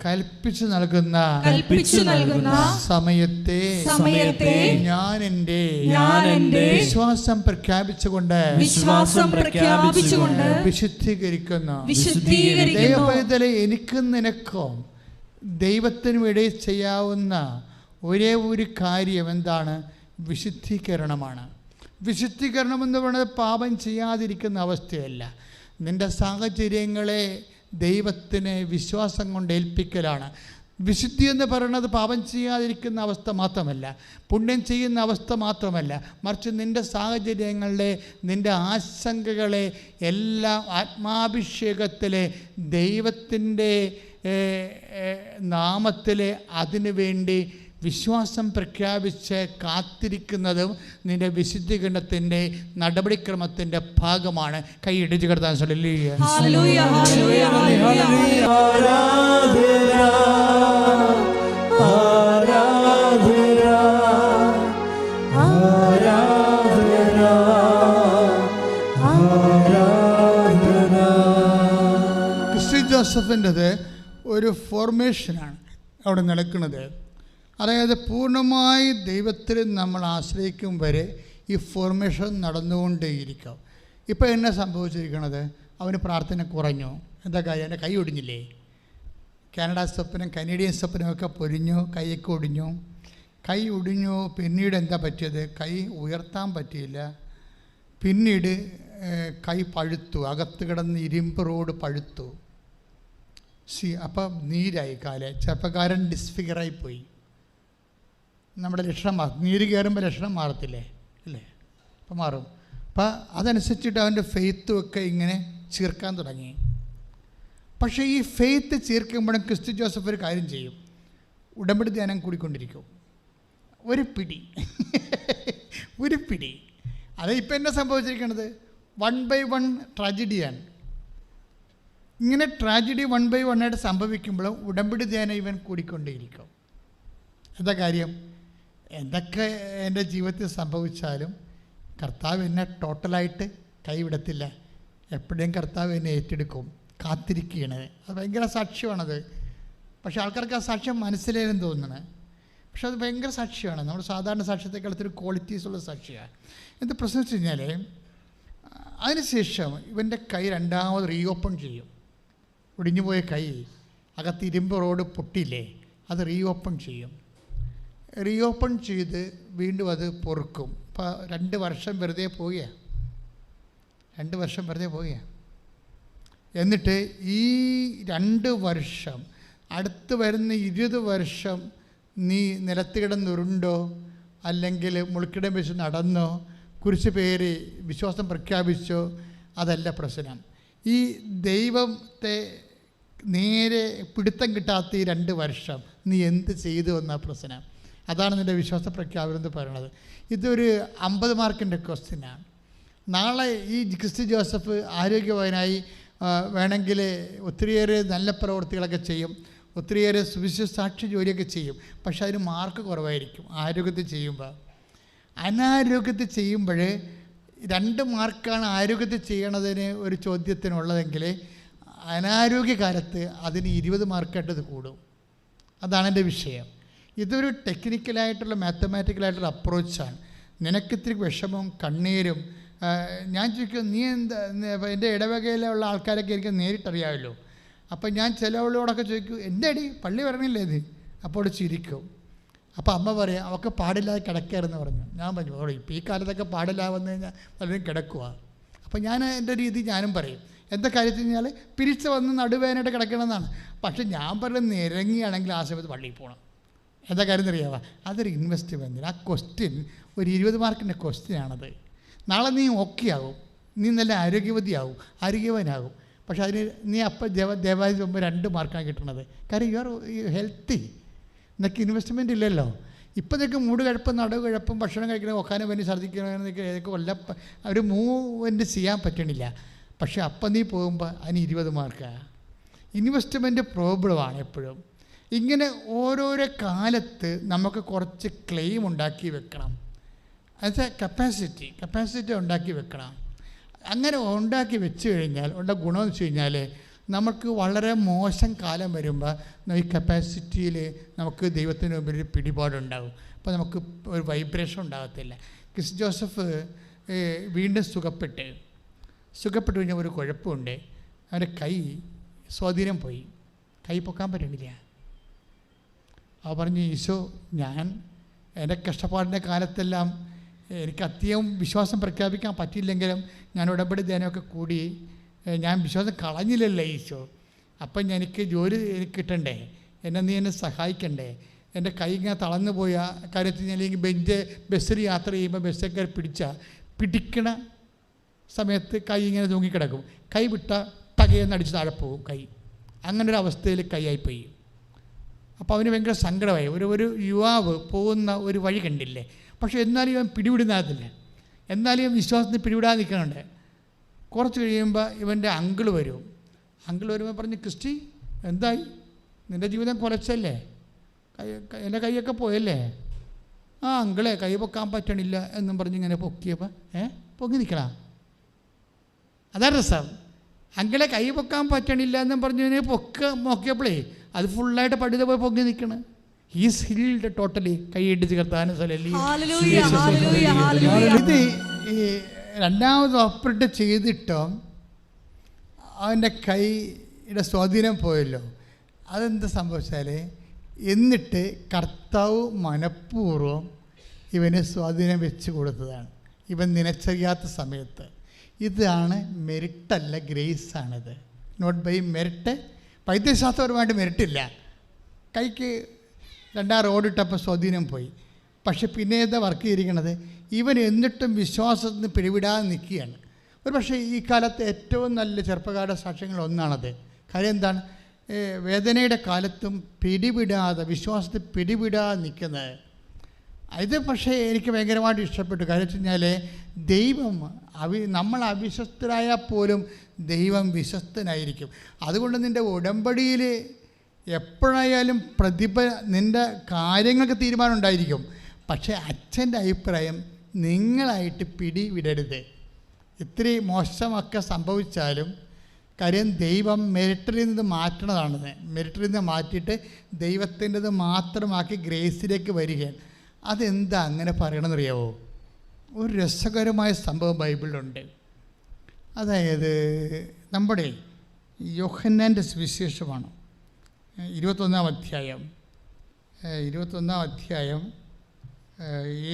S2: കൽപ്പിച്ചു നൽകുന്ന സമയത്തെ ഞാൻ എൻ്റെ വിശ്വാസം പ്രഖ്യാപിച്ചുകൊണ്ട് വിശുദ്ധീകരിക്കുന്നു. ദൈവപൈതലെ, എനിക്കും നിനക്കും ദൈവത്തിനും ഇടയിൽ ചെയ്യാവുന്ന ഒരേ ഒരു കാര്യം എന്താണ്? വിശുദ്ധീകരണമാണ്. വിശുദ്ധീകരണം എന്ന് പറയുന്നത് പാപം ചെയ്യാതിരിക്കുന്ന അവസ്ഥയല്ല. നിൻ്റെ സാഹചര്യങ്ങളെ ദൈവത്തിന് വിശ്വാസം കൊണ്ട് ഏൽപ്പിക്കലാണ്. വിശുദ്ധി എന്ന് പറയുന്നത് പാപം ചെയ്യാതിരിക്കുന്ന അവസ്ഥ മാത്രമല്ല, പുണ്യം ചെയ്യുന്ന അവസ്ഥ മാത്രമല്ല, മറിച്ച് നിൻ്റെ സാഹചര്യങ്ങളെ, നിൻ്റെ ആശങ്കകളെ എല്ലാം ആത്മാഭിഷേകത്തിലെ ദൈവത്തിൻ്റെ നാമത്തിലെ അതിനു വേണ്ടി വിശ്വാസം പ്രഖ്യാപിച്ച് കാത്തിരിക്കുന്നതും നിൻ്റെ വിശുദ്ധീകരണത്തിൻ്റെ നടപടിക്രമത്തിൻ്റെ ഭാഗമാണ്. കൈയിടിച്ച് കിടത്താൻ ജോസഫിൻ്റെത് ഒരു ഫോർമേഷനാണ് അവിടെ നടക്കുന്നത്. അതായത് പൂർണ്ണമായി ദൈവത്തിൽ നമ്മൾ ആശ്രയിക്കും വരെ ഈ ഫോർമേഷൻ നടന്നുകൊണ്ടേയിരിക്കും. ഇപ്പോൾ എന്നെ സംഭവിച്ചിരിക്കുന്നത്, അവന് പ്രാർത്ഥന കുറഞ്ഞു. എന്താ കാര്യം? എൻ്റെ കൈ ഒടിഞ്ഞില്ലേ? കാനഡ സ്വപ്നം, കനേഡിയൻ സ്വപ്നമൊക്കെ പൊരിഞ്ഞു, കൈയൊക്കെ ഒടിഞ്ഞു. കൈ ഒടിഞ്ഞു. പിന്നീട് എന്താ പറ്റിയത്? കൈ ഉയർത്താൻ പറ്റിയില്ല. പിന്നീട് കൈ പഴുത്തു, അകത്ത് കിടന്ന് ഇരുമ്പ് റോഡ് പഴുത്തു. അപ്പം നീരായി കാല്. ചെറുപ്പക്കാരൻ ഡിസ്ഫിഗറായിപ്പോയി. നമ്മുടെ ലക്ഷണം മാറും. നീര് കയറുമ്പോൾ ലക്ഷണം മാറത്തില്ലേ? അല്ലേ? അപ്പം മാറും. അപ്പം അതനുസരിച്ചിട്ട് അവൻ്റെ ഫെയ്ത്തും ഒക്കെ ഇങ്ങനെ ചീർക്കാൻ തുടങ്ങി. പക്ഷേ ഈ ഫെയ്ത്ത് ചീർക്കുമ്പോഴും ക്രിസ്തു ജോസഫ് ഒരു കാര്യം ചെയ്യും. ഉടമ്പടി ധ്യാനം കൂടിക്കൊണ്ടിരിക്കും. ഒരു പിടി. അത് ഇപ്പം എന്നെ സംഭവിച്ചിരിക്കുന്നത് 1 by 1 ട്രാജഡിയാണ്. ഇങ്ങനെ ട്രാജഡി 1 by 1 ആയിട്ട് സംഭവിക്കുമ്പോഴും ഉടമ്പടി ധ്യാനം ഇവൻ കൂടിക്കൊണ്ടേയിരിക്കും. എന്താ കാര്യം? എന്തൊക്കെ എൻ്റെ ജീവിതത്തിൽ സംഭവിച്ചാലും കർത്താവ് എന്നെ ടോട്ടലായിട്ട് കൈവിടത്തില്ല. എപ്പോഴും കർത്താവ് എന്നെ ഏറ്റെടുക്കും. കാത്തിരിക്കുകയാണ്. അത് ഭയങ്കര സാക്ഷ്യമാണത്. പക്ഷേ ആൾക്കാർക്ക് ആ സാക്ഷ്യം മനസ്സിലേലും തോന്നുന്നത്. പക്ഷെ അത് ഭയങ്കര സാക്ഷ്യമാണ്. നമ്മൾ സാധാരണ സാക്ഷ്യത്തെക്കാളത്തൊരു ക്വാളിറ്റീസുള്ള സാക്ഷിയാണ്. എന്ത് പ്രശ്നം വെച്ച് കഴിഞ്ഞാൽ, അതിനുശേഷം ഇവൻ്റെ കൈ രണ്ടാമത് റീഓപ്പൺ ചെയ്യും. ഒടിഞ്ഞുപോയ കൈ, അകത്ത് ഇരുമ്പ് റോഡ് പൊട്ടിയില്ലേ, അത് റീഓപ്പൺ ചെയ്യും. റീഓപ്പൺ ചെയ്ത് വീണ്ടും അത് പൊറുക്കും. ഇപ്പോൾ 2 വർഷം വെറുതെ പോവുകയാണ്. 2 വർഷം വെറുതെ പോവുകയാണ്. എന്നിട്ട് ഈ 2 വർഷം, അടുത്ത് വരുന്ന 20 വർഷം നീ നിലത്ത് കിടന്നുരുണ്ടോ, അല്ലെങ്കിൽ മുൾക്കിടം വെച്ച് നടന്നോ, കുരിശ് പേര് വിശ്വാസം പ്രഖ്യാപിച്ചോ, അതല്ല പ്രശ്നം. ഈ ദൈവത്തെ നേരെ പിടുത്തം കിട്ടാത്ത ഈ 2 വർഷം നീ എന്ത് ചെയ്തു എന്ന പ്രശ്നം. അതാണ് നിൻ്റെ വിശ്വാസ പ്രഖ്യാപനം എന്ന് പറയുന്നത്. ഇതൊരു 50 മാർക്കിൻ്റെ ക്വസ്റ്റ്യനാണ്. നാളെ ഈ ക്രിസ്തു ജോസഫ് ആരോഗ്യവാനായി വേണമെങ്കിൽ ഒത്തിരിയേറെ നല്ല പ്രവൃത്തികളൊക്കെ ചെയ്യും, ഒത്തിരിയേറെ സുവിശേഷ സാക്ഷി ജോലിയൊക്കെ ചെയ്യും. പക്ഷെ അതിന് മാർക്ക് കുറവായിരിക്കും ആരോഗ്യത്തിൽ ചെയ്യുമ്പോൾ. അനാരോഗ്യത്തിൽ ചെയ്യുമ്പോൾ 2 മാർക്കാണ് ആരോഗ്യത്തിൽ ചെയ്യണതിന് ഒരു ചോദ്യത്തിനുള്ളതെങ്കിൽ അനാരോഗ്യകാലത്ത് അതിന് 20 മാർക്കായിട്ടത് കൂടും. അതാണ് എൻ്റെ വിഷയം. ഇതൊരു ടെക്നിക്കലായിട്ടുള്ള മാത്തമാറ്റിക്കലായിട്ടുള്ള അപ്രോച്ചാണ്. നിനക്കിത്തിരി വിഷമവും കണ്ണീരും. ഞാൻ ചോദിക്കും, നീ എന്താ, എൻ്റെ ഇടവകയിലുള്ള ആൾക്കാരൊക്കെ എനിക്ക് നേരിട്ടറിയാമല്ലോ. അപ്പം ഞാൻ ചിലവളോടൊക്കെ ചോദിക്കും, എൻ്റെ അടി പള്ളി വരണില്ലേ ഇത്? അപ്പോൾ ചിരിക്കും. അപ്പോൾ അമ്മ പറയാം, അവൾക്ക് പാടില്ലാതെ കിടക്കരുതെന്ന് പറഞ്ഞു. ഞാൻ പറഞ്ഞു, ഓ ഇപ്പോൾ ഈ കാലത്തൊക്കെ പാടില്ല വന്നു കഴിഞ്ഞാൽ പലരും കിടക്കുക. അപ്പോൾ ഞാൻ എൻ്റെ രീതി ഞാനും പറയും. എന്താ കാര്യത്തിൽ കഴിഞ്ഞാൽ പിരിച്ച് വന്ന് നടുവേനായിട്ട് കിടക്കണമെന്നാണ്. പക്ഷെ ഞാൻ പറയുന്നത് നിരങ്ങിയാണെങ്കിൽ ആ സമയത്ത് പള്ളിയിൽ പോകണം. എന്താ കാര്യം എന്നറിയാമോ? അതൊരു ഇൻവെസ്റ്റ്മെൻറ്റ്. ആ ക്വസ്റ്റ്യൻ ഒരു 20 മാർക്കിൻ്റെ ക്വസ്റ്റ്യനാണത്. നാളെ നീ ഓക്കെ ആകും, നീ നല്ല ആരോഗ്യവതിയാവും, ആരോഗ്യവാനാകും. പക്ഷെ അതിന് നീ അപ്പം ദേവാലയം പോകുമ്പോൾ 2 മാർക്കാണ് കിട്ടുന്നത്. കാര്യം യു ആർ ഹെൽത്തി. നിനക്ക് ഇൻവെസ്റ്റ്മെൻറ്റ് ഇല്ലല്ലോ. ഇപ്പം നിനക്ക് മൂട് കിഴപ്പം, നടുവ് കിഴപ്പം, ഭക്ഷണം കഴിക്കണം, ഒക്കാനും വേണ്ടി ഛർദ്ദിക്കണമെന്നൊക്കെ ഏതൊക്കെ ഒരു മൂവ്മെൻറ്റ് ചെയ്യാൻ പറ്റണില്ല. പക്ഷെ അപ്പം നീ പോകുമ്പോൾ അതിന് 20 മാർക്കാണ്. ഇൻവെസ്റ്റ്മെൻറ്റ് പ്രോബ്ലമാണ് എപ്പോഴും. ഇങ്ങനെ ഓരോരോ കാലത്ത് നമുക്ക് കുറച്ച് ക്ലെയിം ഉണ്ടാക്കി വെക്കണം. അത് കപ്പാസിറ്റി ഉണ്ടാക്കി വെക്കണം. അങ്ങനെ ഉണ്ടാക്കി വെച്ച് കഴിഞ്ഞാൽ ഉള്ള ഗുണമെന്ന് വെച്ച് കഴിഞ്ഞാൽ നമുക്ക് വളരെ മോശം കാലം വരുമ്പോൾ ഈ കപ്പാസിറ്റിയിൽ നമുക്ക് ദൈവത്തിന് മുമ്പിൽ ഒരു പിടിപാടുണ്ടാകും. അപ്പോൾ നമുക്ക് ഒരു വൈബ്രേഷൻ ഉണ്ടാകത്തില്ല. ക്രിസ് ജോസഫ് വീണ്ടും സുഖപ്പെട്ട് കഴിഞ്ഞാൽ ഒരു കുഴപ്പമുണ്ട്. അവൻ്റെ കൈ സ്വാധീനം പോയി, കൈ പൊക്കാൻ പറ്റണില്ല. അവ പറഞ്ഞു, ഈശോ, ഞാൻ എൻ്റെ കഷ്ടപ്പാടിൻ്റെ കാലത്തെല്ലാം എനിക്ക് അത്യം വിശ്വാസം പ്രഖ്യാപിക്കാൻ പറ്റിയില്ലെങ്കിലും ഞാൻ ഉടമ്പടി ധ്യാനമൊക്കെ കൂടി ഞാൻ വിശ്വാസം കളഞ്ഞില്ലല്ലോ ഈശോ. അപ്പം എനിക്ക് ജോലി എനിക്ക് കിട്ടണ്ടേ, നീ എന്നെ സഹായിക്കണ്ടേ. എൻ്റെ കൈ ഇങ്ങനെ തളർന്നു പോയ കാര്യത്തിൽ ഞാൻ ബസ്സിൽ യാത്ര ചെയ്യുമ്പോൾ ബസ്സൊക്കെ പിടിക്കണ സമയത്ത് കൈ ഇങ്ങനെ തൂങ്ങിക്കിടക്കും. കൈ വിട്ട തകയെന്നടിച്ച് താഴെ പോകും കൈ. അങ്ങനൊരു അവസ്ഥയിൽ കൈയായിപ്പോയി. അപ്പോൾ അവന് ഭയങ്കര സങ്കടമായി. ഒരു യുവാവ് പോകുന്ന ഒരു വഴി കണ്ടില്ലേ. പക്ഷേ എന്നാലും ഇവൻ പിടിവിടുന്നതില്ല. എന്നാലും ഇവൻ വിശ്വാസത്തിന് പിടിവിടാതെ നിൽക്കുന്നുണ്ട്. കുറച്ച് കഴിയുമ്പോൾ ഇവൻ്റെ അങ്കിള് വരും. അങ്കിള് വരുമ്പോൾ പറഞ്ഞ്, ക്രിസ്റ്റി എന്തായി, നിൻ്റെ ജീവിതം കുറച്ചല്ലേ, എൻ്റെ കൈയൊക്കെ പോയല്ലേ? ആ അങ്കിളെ കൈ പൊക്കാൻ പറ്റണില്ല എന്നും പറഞ്ഞ് ഇങ്ങനെ പൊക്കിയപ്പോൾ പൊങ്ങി നിൽക്കണം. അതാ രസം. അങ്കിളെ കൈ പൊക്കാൻ പറ്റണില്ല എന്നും പറഞ്ഞു നോക്കിയപ്പോഴേ അത് ഫുള്ളായിട്ട് പടുത പോയി പൊങ്ങി നിൽക്കണം. He's healed totally. കൈ ഇടിച്ച് കർത്താവിനെ
S3: ഹല്ലേലൂയ, ഹല്ലേലൂയ, ഹല്ലേലൂയ.
S2: ഇത് ഈ രണ്ടാമത് ഓപ്പറേറ്റ് ചെയ്തിട്ടോ അവൻ്റെ കൈയുടെ സ്വാധീനം പോയല്ലോ. അതെന്താ സംഭവിച്ചാൽ എന്നിട്ട് കർത്താവ് മനഃപൂർവ്വം ഇവന് സ്വാധീനം വെച്ച് കൊടുത്തതാണ്, ഇവൻ നിനച്ചറിയാത്ത സമയത്ത്. ഇതാണ് മെറിറ്റല്ല, ഗ്രേസാണിത്. Not by merit. വൈദ്യശാസ്ത്രപരമായിട്ട് മെറിറ്റില്ല. കൈക്ക് രണ്ടാം റോഡിട്ടപ്പോൾ സ്വാധീനം പോയി. പക്ഷെ പിന്നെ എന്താ വർക്ക് ചെയ്തിരിക്കണത്? ഇവൻ എന്നിട്ടും വിശ്വാസത്തിന് പിടിവിടാതെ നിൽക്കുകയാണ്. ഒരു പക്ഷേ ഈ കാലത്ത് ഏറ്റവും നല്ല ചെറുപ്പക്കാരുടെ സാക്ഷ്യങ്ങൾ ഒന്നാണത്. കാര്യം എന്താണ്? വേദനയുടെ കാലത്തും പിടിവിടാതെ, വിശ്വാസത്തിൽ പിടിവിടാതെ നിൽക്കുന്നത്. ഇത് പക്ഷേ എനിക്ക് ഭയങ്കരമായിട്ട് ഇഷ്ടപ്പെട്ടു. കാര്യം വെച്ച് കഴിഞ്ഞാൽ ദൈവം നമ്മൾ അവിശ്വസ്തരായാൽ പോലും ദൈവം വിശ്വസ്തനായിരിക്കും. അതുകൊണ്ട് നിൻ്റെ ഉടമ്പടിയിൽ എപ്പോഴായാലും നിൻ്റെ കാര്യങ്ങൾക്ക് തീരുമാനം ഉണ്ടായിരിക്കും. പക്ഷേ അച്ഛൻ്റെ അഭിപ്രായം നിങ്ങളായിട്ട് പിടിവിടരുത്. ഇത്തിരി മോശമൊക്കെ സംഭവിച്ചാലും കാര്യം ദൈവം മെറിറ്റിൽ നിന്ന് മാറ്റണതാണെന്ന്. മെറിറ്റിൽ നിന്ന് മാറ്റിയിട്ട് ദൈവത്തിൻ്റെത് മാത്രമാക്കി ഗ്രേസിലേക്ക് വരികയാണ്. അതെന്താ അങ്ങനെ പറയണമെന്നറിയാവോ? ഒരു രസകരമായ സംഭവം ബൈബിളിലുണ്ട്. അതായത് നമ്മുടെ യോഹന്നാൻ്റെ സുവിശേഷമാണ് 21-ാം അധ്യായം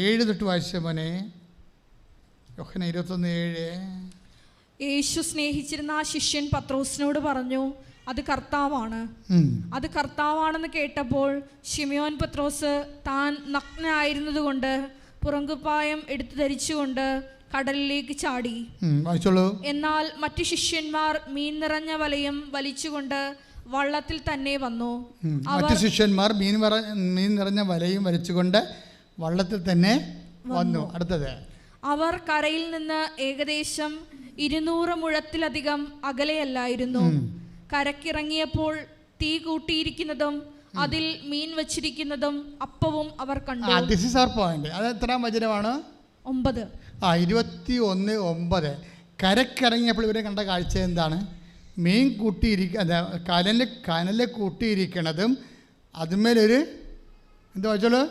S2: 7 തൊട്ട് വായിച്ച മോനെ. യോഹന്നാൻ 21:7.
S3: യേശു സ്നേഹിച്ചിരുന്ന ആ ശിഷ്യൻ പത്രോസിനോട് പറഞ്ഞു, അത് കർത്താവാണ്. അത് കർത്താവാണെന്ന് കേട്ടപ്പോൾ ശിമയോൻ പത്രോസ് താൻ നഗ്നനായിരുന്നതുകൊണ്ട് പുറങ്കുപ്പായം എടുത്തു ധരിച്ചുകൊണ്ട് കടലിലേക്ക് ചാടി. എന്നാൽ മറ്റു ശിഷ്യന്മാർ മീൻ നിറഞ്ഞ വലയും വലിച്ചുകൊണ്ട് വള്ളത്തിൽ തന്നെ വന്നു.
S2: മറ്റു ശിഷ്യന്മാർ മീൻ നിറഞ്ഞ വലയും വലിച്ചുകൊണ്ട് വള്ളത്തിൽ തന്നെ വന്നു. അടുത്തത്,
S3: അവർ കരയിൽ നിന്ന് ഏകദേശം 200 മുഴത്തിലധികം അകലെയല്ലായിരുന്നു. കരക്കിറങ്ങിയപ്പോൾ തീ കൂട്ടിയിരിക്കുന്നതും അതിൽ മീൻ വച്ചിരിക്കുന്നതും അപ്പവും അവർ കണ്ടു.
S2: This is our point. അത് എത്രാം വചനമാണ്?
S3: 9.
S2: 21:9. കരക്കിറങ്ങിയപ്പോൾ ഇവരെ കണ്ട കാഴ്ച എന്താണ്? മീൻ കനല് കൂട്ടിയിരിക്കണതും അതുമേലൊരു എന്താ വെച്ചോളൂ,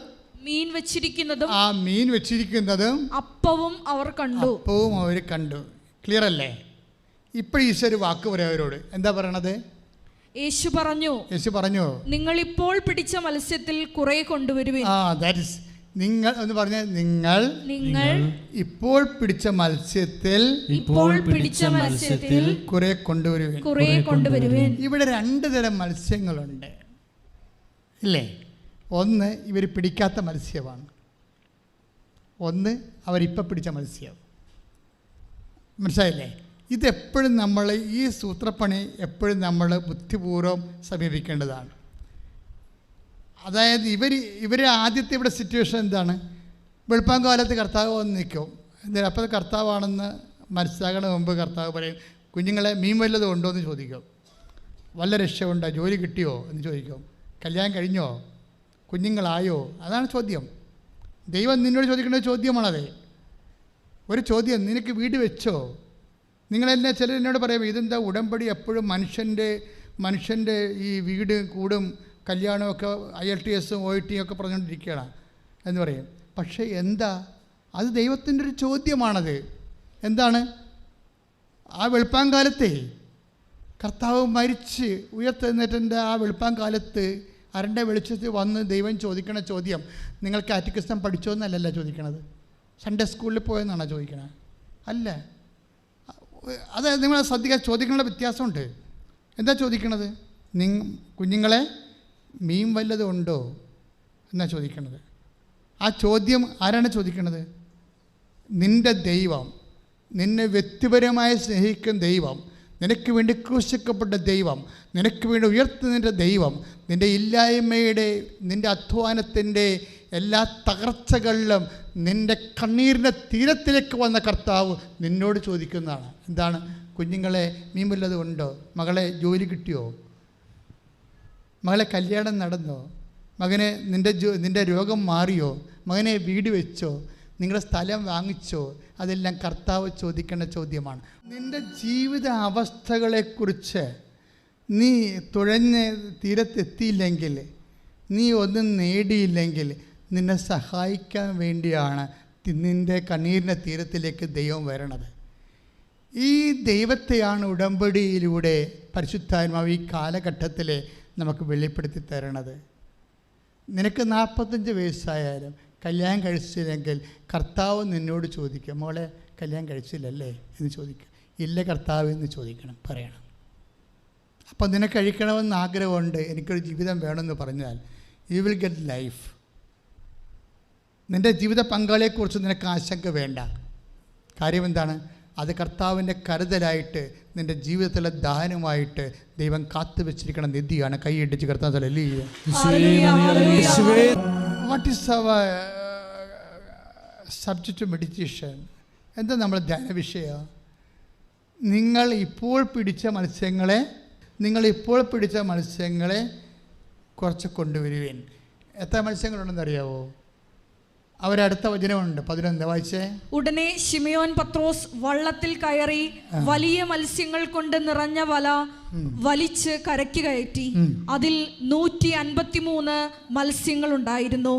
S3: മീൻ വെച്ചിരിക്കുന്നതും
S2: ആ മീൻ വെച്ചിരിക്കുന്നതും
S3: അപ്പവും അവർ കണ്ടു.
S2: അപ്പവും അവർ കണ്ടു. ക്ലിയർ അല്ലേ? ഇപ്പോൾ ഈശോ ഒരു വാക്ക് പറയാം അവരോട്. എന്താ പറയണത്?
S3: യേശു പറഞ്ഞു, നിങ്ങൾ ഇപ്പോൾ പിടിച്ച മത്സ്യത്തിൽ കുറെ കൊണ്ടുവരുവിൻ.
S2: നിങ്ങൾ എന്ന് പറഞ്ഞ നിങ്ങൾ ഇപ്പോൾ പിടിച്ച മത്സ്യത്തിൽ കുറെ കൊണ്ടുവരുവിൻ. ഇവിടെ 2 തരം മത്സ്യങ്ങളുണ്ട് ഇല്ലേ? ഒന്ന് ഇവർ പിടിക്കാത്ത മത്സ്യമാണ്, ഒന്ന് അവരിപ്പോൾ പിടിച്ച മത്സ്യം. മനസ്സിലായില്ലേ? ഇതെപ്പോഴും നമ്മൾ ഈ സൂത്രപ്പണി എപ്പോഴും നമ്മൾ ബുദ്ധിപൂർവ്വം സമീപിക്കേണ്ടതാണ്. അതായത് ഇവർ ആദ്യത്തെ ഇവിടെ സിറ്റുവേഷൻ എന്താണ്? വെളുപ്പാങ്കാലത്ത് കർത്താവ് വന്ന് നിൽക്കും. എന്തായാലും അപ്പോൾ കർത്താവാണെന്ന് മനസ്സിലാകണ മുമ്പ് കർത്താവ് പറയും, കുഞ്ഞുങ്ങളെ മീൻ വല്ലതും ഉണ്ടോ എന്ന് ചോദിക്കും. വല്ല രക്ഷയുണ്ടോ? ജോലി കിട്ടിയോ എന്ന് ചോദിക്കും. കല്യാണം കഴിഞ്ഞോ? കുഞ്ഞുങ്ങളായോ? അതാണ് ചോദ്യം. ദൈവം നിന്നോട് ചോദിക്കേണ്ട ചോദ്യമാണത്. ഒരു ചോദ്യം, നിനക്ക് വീട് വെച്ചോ? നിങ്ങളെന്നെ ചിലർ എന്നോട് പറയും, ഇതെന്താ ഉടമ്പടി എപ്പോഴും മനുഷ്യൻ്റെ ഈ വീട് കൂടും കല്യാണമൊക്കെ IELTS OIT ഒക്കെ പറഞ്ഞുകൊണ്ടിരിക്കുകയാണ് എന്ന് പറയും. പക്ഷേ എന്താ അത്? ദൈവത്തിൻ്റെ ഒരു ചോദ്യമാണത്. എന്താണ്? ആ വെളുപ്പാങ്കാലത്തെ കർത്താവ് മരിച്ച് ഉയർത്തെഴുന്നേറ്റിൻ്റെ ആ വെളുപ്പാങ്കാലത്ത് അരണ്ട വെളിച്ചത്തിൽ വന്ന് ദൈവം ചോദിക്കണ ചോദ്യം, നിങ്ങൾ കാറ്റക്കിസം പഠിച്ചോ എന്നല്ലല്ലോ ചോദിക്കണത്, സൺഡേ സ്കൂളിൽ പോയെന്നാണോ ചോദിക്കണത്? അല്ല. അത് നിങ്ങൾ ശ്രദ്ധിക്കാൻ, ചോദിക്കേണ്ട വ്യത്യാസമുണ്ട്. എന്താ ചോദിക്കണത്? കുഞ്ഞുങ്ങളെ മീൻ വല്ലതും ഉണ്ടോ എന്നാ ചോദിക്കണത്. ആ ചോദ്യം ആരാണ് ചോദിക്കണത്? നിൻ്റെ ദൈവം, നിന്നെ വ്യക്തിപരമായി സ്നേഹിക്കുന്ന ദൈവം, നിനക്ക് വേണ്ടി ക്രൂശിക്കപ്പെട്ട ദൈവം, നിനക്ക് വേണ്ടി ഉയർത്തുന്നതിൻ്റെ ദൈവം, നിൻ്റെ ഇല്ലായ്മയുടെ, നിൻ്റെ അധ്വാനത്തിൻ്റെ എല്ലാ തകർച്ചകളിലും നിൻ്റെ കണ്ണീരിൻ്റെ തീരത്തിലേക്ക് വന്ന കർത്താവ് നിന്നോട് ചോദിക്കുന്നതാണ്. എന്താണ്? കുഞ്ഞുങ്ങളെ മീൻ വല്ലതും ഉണ്ടോ? മകളെ ജോലി കിട്ടിയോ? മകളെ കല്യാണം നടന്നോ? മകനെ നിൻ്റെ രോഗം മാറിയോ? മകനെ വീട് വെച്ചോ? നിങ്ങളുടെ സ്ഥലം വാങ്ങിച്ചോ? അതെല്ലാം കർത്താവ് ചോദിക്കേണ്ട ചോദ്യമാണ്. നിൻ്റെ ജീവിത അവസ്ഥകളെക്കുറിച്ച് നീ തുഴഞ്ഞ് തീരത്തെത്തിയില്ലെങ്കിൽ, നീ ഒന്നും നേടിയില്ലെങ്കിൽ, നിന്നെ സഹായിക്കാൻ വേണ്ടിയാണ് നിൻ്റെ കണ്ണീരിൻ്റെ തീരത്തിലേക്ക് ദൈവം വരണത്. ഈ ദൈവത്തെയാണ് ഉടമ്പടിയിലൂടെ പരിശുദ്ധാത്മാവ് ഈ കാലഘട്ടത്തിൽ നമുക്ക് വെളിപ്പെടുത്തി തരണത്. നിനക്ക് 45 വയസ്സായാലും കല്യാണം കഴിച്ചില്ലെങ്കിൽ കർത്താവ് നിന്നോട് ചോദിക്കുക, മോളെ കല്യാണം കഴിച്ചില്ലല്ലേ എന്ന് ചോദിക്കുക. ഇല്ല കർത്താവ് എന്ന് ചോദിക്കണം, പറയണം. അപ്പോൾ നിനക്ക് കഴിക്കണമെന്ന് ആഗ്രഹമുണ്ട്, എനിക്കൊരു ജീവിതം വേണമെന്ന് പറഞ്ഞാൽ യു വിൽ ഗെറ്റ് ലൈഫ്. നിൻ്റെ ജീവിത പങ്കാളിയെക്കുറിച്ച് നിനക്ക് ആശങ്ക വേണ്ട. കാര്യം എന്താണ്? അത് കർത്താവിൻ്റെ കരുതലായിട്ട് നിൻ്റെ ജീവിതത്തിലെ ദാനമായിട്ട് ദൈവം കാത്തു വെച്ചിരിക്കുന്ന നിധിയാണ്. കൈയിടിച്ച് കർത്താവ്. What is our subject meditation? എന്താ നമ്മൾ ധ്യാന വിഷയം? നിങ്ങൾ ഇപ്പോൾ പിടിച്ച മത്സ്യങ്ങളെ കുറച്ച് കൊണ്ടുവരുവേൻ. എത്ര മത്സ്യങ്ങളുണ്ടെന്ന് അറിയാവോ? അവരടുത്ത വചനമുണ്ട് 11, വായിച്ചേ.
S3: ഉടനെ ശിമയോൻ പത്രോസ് വള്ളത്തിൽ കയറി വലിയ മത്സ്യങ്ങൾ കൊണ്ട് നിറഞ്ഞ വല വലിച്ച് കരയ്ക്ക് കയറ്റി. അതിൽ 153 മത്സ്യങ്ങൾ ഉണ്ടായിരുന്നു.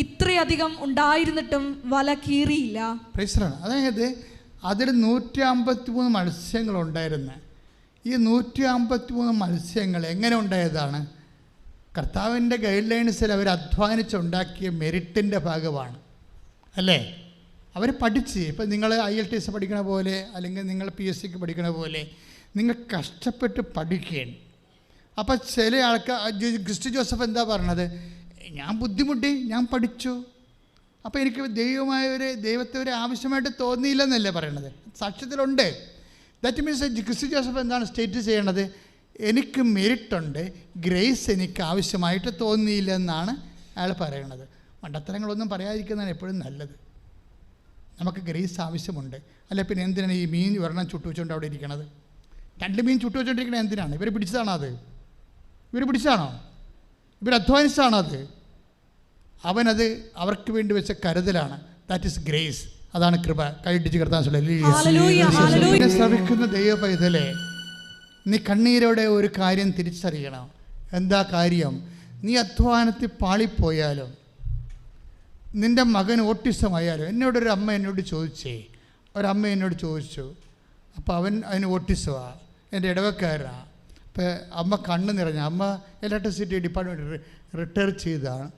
S3: ഇത്രയധികം ഉണ്ടായിരുന്നിട്ടും വല കീറിയില്ല.
S2: അതായത് അതിൽ 153 മത്സ്യങ്ങളുണ്ടായിരുന്നു. ഈ 153 മത്സ്യങ്ങൾ എങ്ങനെ ഉണ്ടായതാണ്? കർത്താവിൻ്റെ ഗൈഡ് ലൈൻസിൽ അവർ അധ്വാനിച്ചുണ്ടാക്കിയ മെറിറ്റിൻ്റെ ഭാഗമാണ്, അല്ലേ? അവർ പഠിച്ച്, ഇപ്പം നിങ്ങൾ IELTS പഠിക്കണ പോലെ, അല്ലെങ്കിൽ നിങ്ങൾ PSCക്ക് പഠിക്കണ പോലെ നിങ്ങൾ കഷ്ടപ്പെട്ട് പഠിക്കുകയാണ്. അപ്പം ചില ആൾക്കാർ, ക്രിസ്റ്റി ജോസഫ് എന്താ പറഞ്ഞത്? ഞാൻ ബുദ്ധിമുട്ടി, ഞാൻ പഠിച്ചു, അപ്പോൾ എനിക്ക് ദൈവത്തെ ഒരു ആവശ്യമായിട്ട് തോന്നിയില്ലെന്നല്ലേ പറയണത്. സാക്ഷ്യത്തിലുണ്ട്. ദാറ്റ് മീൻസ് ക്രിസ്റ്റി ജോസഫ് എന്താണ് സ്റ്റേറ്റ് ചെയ്യണത്? എനിക്ക് മെറിറ്റുണ്ട്, ഗ്രേസ് എനിക്ക് ആവശ്യമായിട്ട് തോന്നിയില്ലെന്നാണ് അയാൾ പറയണത്. മണ്ടത്തരങ്ങളൊന്നും പറയാതിരിക്കുന്നതാണ് എപ്പോഴും നല്ലത്. നമുക്ക് ഗ്രേസ് ആവശ്യമുണ്ട്. അല്ലെ പിന്നെ എന്തിനാണ് ഈ മീൻ ഒരെണ്ണം ചുട്ടു വെച്ചുകൊണ്ട് അവിടെ ഇരിക്കണത്? 2 മീൻ ചുട്ടു വെച്ചുകൊണ്ടിരിക്കണത് എന്തിനാണ്? ഇവർ പിടിച്ചതാണോ അത്? ഇവർ അധ്വാനിച്ചതാണോ അത്? അവനത് അവർക്ക് വേണ്ടി വെച്ച കരുതലാണ്. That is grace. അതാണ് കൃപ. കൈയിടിച്ച് കർത്താൻ ശ്രമിക്കുന്ന ദൈവ പൈതലേ, നീ കണ്ണീരോടെ ഒരു കാര്യം തിരിച്ചറിയണം. എന്താ കാര്യം? നീ അധ്വാനത്തിൽ പാളിപ്പോയാലും, നിൻ്റെ മകൻ ഓട്ടിസമായാലും. ഒരമ്മ എന്നോട് ചോദിച്ചു. അപ്പോൾ അതിന് ഓട്ടിസമാണ്, എൻ്റെ ഇടവക്കാരനാണ്. അപ്പോൾ അമ്മ കണ്ണ് നിറഞ്ഞ, അമ്മ ഇലക്ട്രിസിറ്റി ഡിപ്പാർട്ട്മെൻറ്റ് റിട്ടയർ ചെയ്തതാണ്.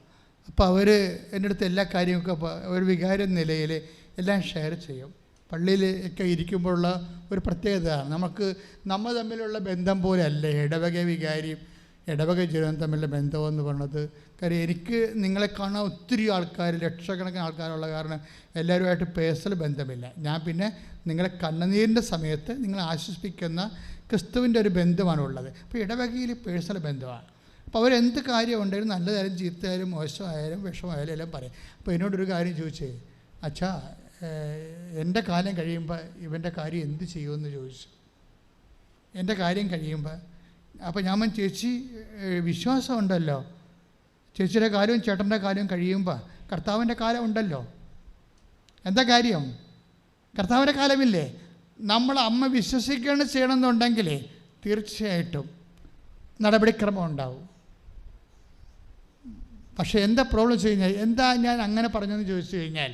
S2: അപ്പോൾ അവർ എൻ്റെ അടുത്ത് എല്ലാ കാര്യമൊക്കെ ഒരു വികാര നിലയിൽ എല്ലാം ഷെയർ ചെയ്യും. പള്ളിയിൽ ഒക്കെ ഇരിക്കുമ്പോഴുള്ള ഒരു പ്രത്യേകതയാണ്. നമ്മൾ തമ്മിലുള്ള ബന്ധം പോലെ അല്ല ഇടവക വികാരിയും ഇടവക ജീവിതം തമ്മിലുള്ള ബന്ധമെന്ന് പറഞ്ഞത്. കാര്യം എനിക്ക് നിങ്ങളെ കാണാൻ ഒത്തിരി ആൾക്കാർ, ലക്ഷക്കണക്കിന് ആൾക്കാരുള്ള കാരണം എല്ലാവരുമായിട്ട് പേഴ്സണൽ ബന്ധമില്ല. ഞാൻ പിന്നെ നിങ്ങളെ കണ്ണുനീരിൻ്റെ സമയത്ത് നിങ്ങളെ ആശ്വസിപ്പിക്കുന്ന ക്രിസ്തുവിൻ്റെ ഒരു ബന്ധമാണുള്ളത്. അപ്പോൾ ഇടവകയിൽ പേഴ്സണൽ ബന്ധമാണ്. അപ്പോൾ അവരെന്ത് കാര്യം ഉണ്ടെങ്കിലും നല്ലതായാലും ചീത്തയായാലും മോശമായാലും വിഷമായാലും എല്ലാം പറയും. അപ്പോൾ എന്നോടൊരു കാര്യം ചോദിച്ചേ, അച്ഛാ എൻ്റെ കാലം കഴിയുമ്പോൾ ഇവൻ്റെ കാര്യം എന്ത് ചെയ്യുമെന്ന് ചോദിച്ചു. എൻ്റെ കാര്യം കഴിയുമ്പോൾ അപ്പോൾ ഞാൻ ചേച്ചി വിശ്വാസം ഉണ്ടല്ലോ, ചേച്ചിയുടെ കാര്യവും ചേട്ടൻ്റെ കാര്യവും കഴിയുമ്പോൾ കർത്താവിൻ്റെ കാലം ഉണ്ടല്ലോ. എന്താ കാര്യം? കർത്താവിൻ്റെ കാലമില്ലേ? നമ്മൾ അമ്മ വിശ്വസിക്കുകയാണ് ചെയ്യണമെന്നുണ്ടെങ്കിൽ തീർച്ചയായിട്ടും നടപടിക്രമം ഉണ്ടാവും. പക്ഷേ എന്താ പ്രോബ്ലം വെച്ച് കഴിഞ്ഞാൽ, എന്താ ഞാൻ അങ്ങനെ പറഞ്ഞതെന്ന് ചോദിച്ചു കഴിഞ്ഞാൽ,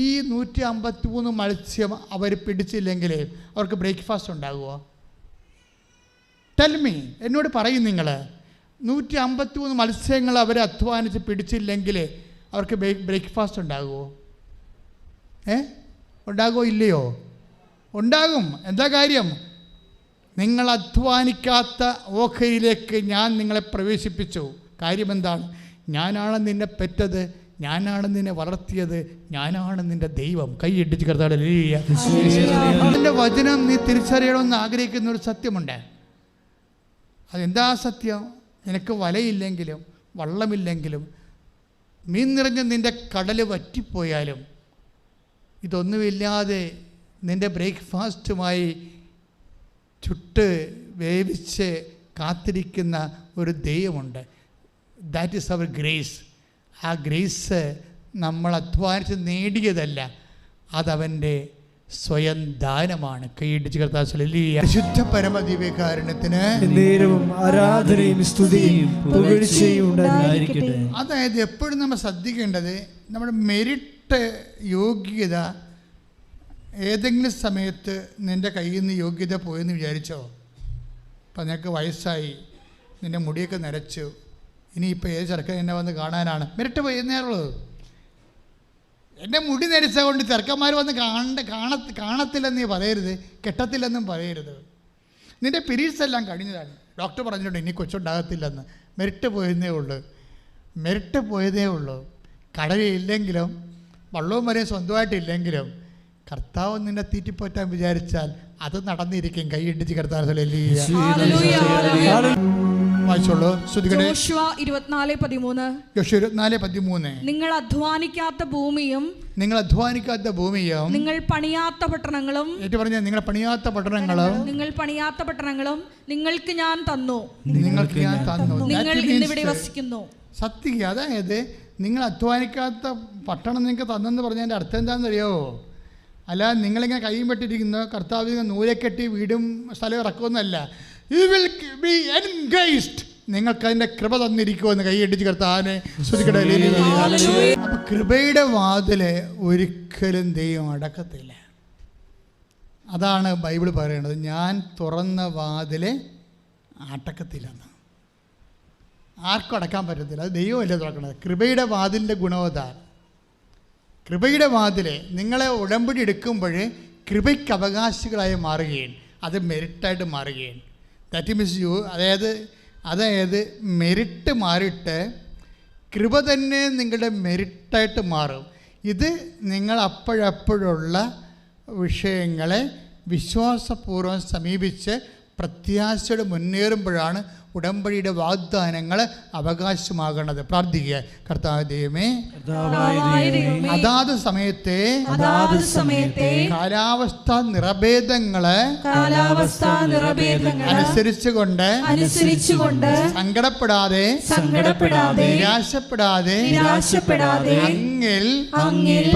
S2: ഈ 153 മത്സ്യം അവർ പിടിച്ചില്ലെങ്കിൽ അവർക്ക് ബ്രേക്ക്ഫാസ്റ്റ് ഉണ്ടാകുമോ? ടെൽമി, എന്നോട് പറയും. നിങ്ങൾ 153 മത്സ്യങ്ങൾ അവർ അധ്വാനിച്ച് പിടിച്ചില്ലെങ്കിൽ അവർക്ക് ബ്രേക്ക്ഫാസ്റ്റ് ഉണ്ടാകുമോ? ഉണ്ടാകുമോ ഇല്ലയോ? ഉണ്ടാകും. എന്താ കാര്യം? നിങ്ങൾ അധ്വാനിക്കാത്ത ഓഹരിയിലേക്ക് ഞാൻ നിങ്ങളെ പ്രവേശിപ്പിച്ചു. കാര്യം എന്താണ്? ഞാനാണ് നിന്നെ പെറ്റത്, ഞാനാണ് നിന്നെ വളർത്തിയത്, ഞാനാണ് നിൻ്റെ ദൈവം. കൈയിടിച്ച് കർത്താവേ, അതിൻ്റെ വചനം നീ തിരിച്ചറിയണമെന്ന് ആഗ്രഹിക്കുന്ന ഒരു സത്യമുണ്ട്. അതെന്താ സത്യം? നിനക്ക് വലയില്ലെങ്കിലും വള്ളമില്ലെങ്കിലും മീൻ നിറഞ്ഞ നിൻ്റെ കടൽ വറ്റിപ്പോയാലും ഇതൊന്നുമില്ലാതെ നിൻ്റെ ബ്രേക്ക്ഫാസ്റ്റുമായി ചുട്ട് വേവിച്ച് കാത്തിരിക്കുന്ന ഒരു ദൈവമുണ്ട്. That is our grace. ആ ഗ്രേസ് നമ്മൾ അധ്വാനിച്ച് നേടിയതല്ല, അതവൻ്റെ സ്വയം ദാനമാണ്. കൈയിടിച്ച് കർത്താവ് ശുദ്ധ പരമദിവ്യകാരുണ്യത്തിന്
S1: നേരവും ആരാധനയും സ്തുതിയും പുകഴ്ചയും ഉണ്ടായിരിക്കട്ടെ.
S2: അതായത് എപ്പോഴും നമ്മൾ ശ്രദ്ധിക്കേണ്ടത്, നമ്മുടെ മെരിറ്റ്, യോഗ്യത ഏതെങ്കിലും സമയത്ത് നിൻ്റെ കയ്യിൽ നിന്ന് യോഗ്യത പോയെന്ന് വിചാരിച്ചോ? ഇപ്പം നിനക്ക് വയസ്സായി, നിൻ്റെ മുടിയൊക്കെ നരച്ചു, ഇനിയിപ്പോൾ ഏത് ചെറുക്കൻ എന്നെ വന്ന് കാണാനാണ്, മെരിറ്റ് പോയെന്നേറുള്ളൂ. എൻ്റെ മുടി നരച്ചാൽ കൊണ്ട് ചെറുക്കന്മാർ വന്ന് കാണത്തില്ലെന്ന് നീ പറയരുത്, കെട്ടത്തില്ലെന്നും പറയരുത്. നിൻ്റെ പീരീഡ്സ് എല്ലാം കഴിഞ്ഞതാണ്, ഡോക്ടർ പറഞ്ഞിട്ടുണ്ട് ഇനി കൊച്ചുണ്ടാകത്തില്ലെന്ന്. മെരിറ്റ് പോയതേ ഉള്ളൂ, മെരിറ്റ് പോയതേ ഉള്ളൂ. കടലില്ലെങ്കിലും വള്ളവും വരെയും സ്വന്തമായിട്ടില്ലെങ്കിലും കർത്താവ് നിന്നെ തീറ്റിപ്പോറ്റാൻ വിചാരിച്ചാൽ അത് നടന്നിരിക്കും. കൈയിടിച്ച് കർത്താവ് വായിച്ചോളൂ.
S3: യോശുവ 24:13 നിങ്ങൾ അധ്വാനിക്കാത്ത ഭൂമിയും നിങ്ങൾ പണിയാത്ത പട്ടണങ്ങളും നിങ്ങൾക്ക് ഞാൻ തന്നു. നിങ്ങൾ ഇന്നിവിടെ വസിക്കുന്നു.
S2: സത്യം. അതായത് നിങ്ങൾ അധ്വാനിക്കാത്ത പട്ടണം നിങ്ങൾക്ക് തന്നെന്ന് പറഞ്ഞതിൻ്റെ അർത്ഥം എന്താണെന്നറിയോ? അല്ല നിങ്ങളിങ്ങനെ കൈയും പെട്ടിരിക്കുന്ന കർത്താവ് നൂലെക്കെട്ടി വീടും സ്ഥലം ഇറക്കുമെന്നല്ല. You will be engaged. നിങ്ങൾക്ക് അതിൻ്റെ കൃപ തന്നിരിക്കുമെന്ന് കൈയടിച്ച് കർത്താവിനെ ശ്രദ്ധിക്കട്ടെ. അപ്പം കൃപയുടെ വാതില് ഒരിക്കലും ദൈവം അടക്കത്തില്ല. അതാണ് ബൈബിൾ പറയുന്നത്, ഞാൻ തുറന്ന വാതില് അടക്കത്തില്ലെന്ന്. ആർക്കും അടക്കാൻ പറ്റത്തില്ല, അത് ദൈവമല്ലേ തുറക്കണത്. കൃപയുടെ വാതിലിൻ്റെ ഗുണവത, കൃപയുടെ വാതില് നിങ്ങളെ ഉടമ്പടി എടുക്കുമ്പോൾ കൃപയ്ക്ക് അവകാശികളായി മാറുകയാണ്, അത് മെരിറ്റായിട്ട് മാറുകയാണ്. ദാറ്റ് മീൻസ് അതായത് മെരിറ്റ് മാറിയിട്ട് കൃപ തന്നെ നിങ്ങളുടെ മെരിറ്റായിട്ട് മാറും. ഇത് നിങ്ങൾ അപ്പോഴപ്പോഴുള്ള വിഷയങ്ങളെ വിശ്വാസപൂർവ്വം സമീപിച്ച് പ്രത്യാശയോടെ മുന്നേറുമ്പോഴാണ് ഉടമ്പടിയുടെ വാഗ്ദാനങ്ങൾ അവകാശമാകണത്. പ്രാർത്ഥിക്കുക. കർത്താവ് ദൈവമേ, അതാത് സമയത്തെ കാലാവസ്ഥാ നിറഭേദങ്ങള് അനുസരിച്ചുകൊണ്ട് സങ്കടപ്പെടാതെ നിരാശപ്പെടാതെ അങ്ങിൽ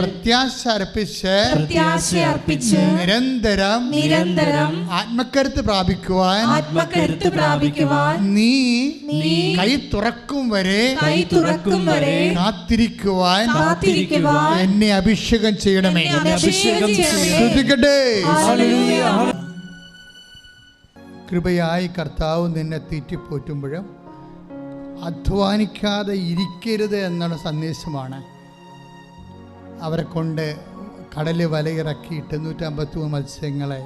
S2: പ്രത്യാശ അർപ്പിച്ച് നിരന്തരം ആത്മകരുത്ത് പ്രാപിക്കുവാൻ നീ കൈ തുറക്കും വരെ കാത്തിരിക്കുവാൻ എന്നെ അഭിഷേകം ചെയ്യണമേ. കൃപയായി കർത്താവ് നിന്നെ തീറ്റിപ്പോറ്റുമ്പോഴും അധ്വാനിക്കാതെ ഇരിക്കരുത് എന്നുള്ള സന്ദേശമാണ് അവരെ കൊണ്ട് കടല് വലയിറക്കി 853 മത്സ്യങ്ങളെ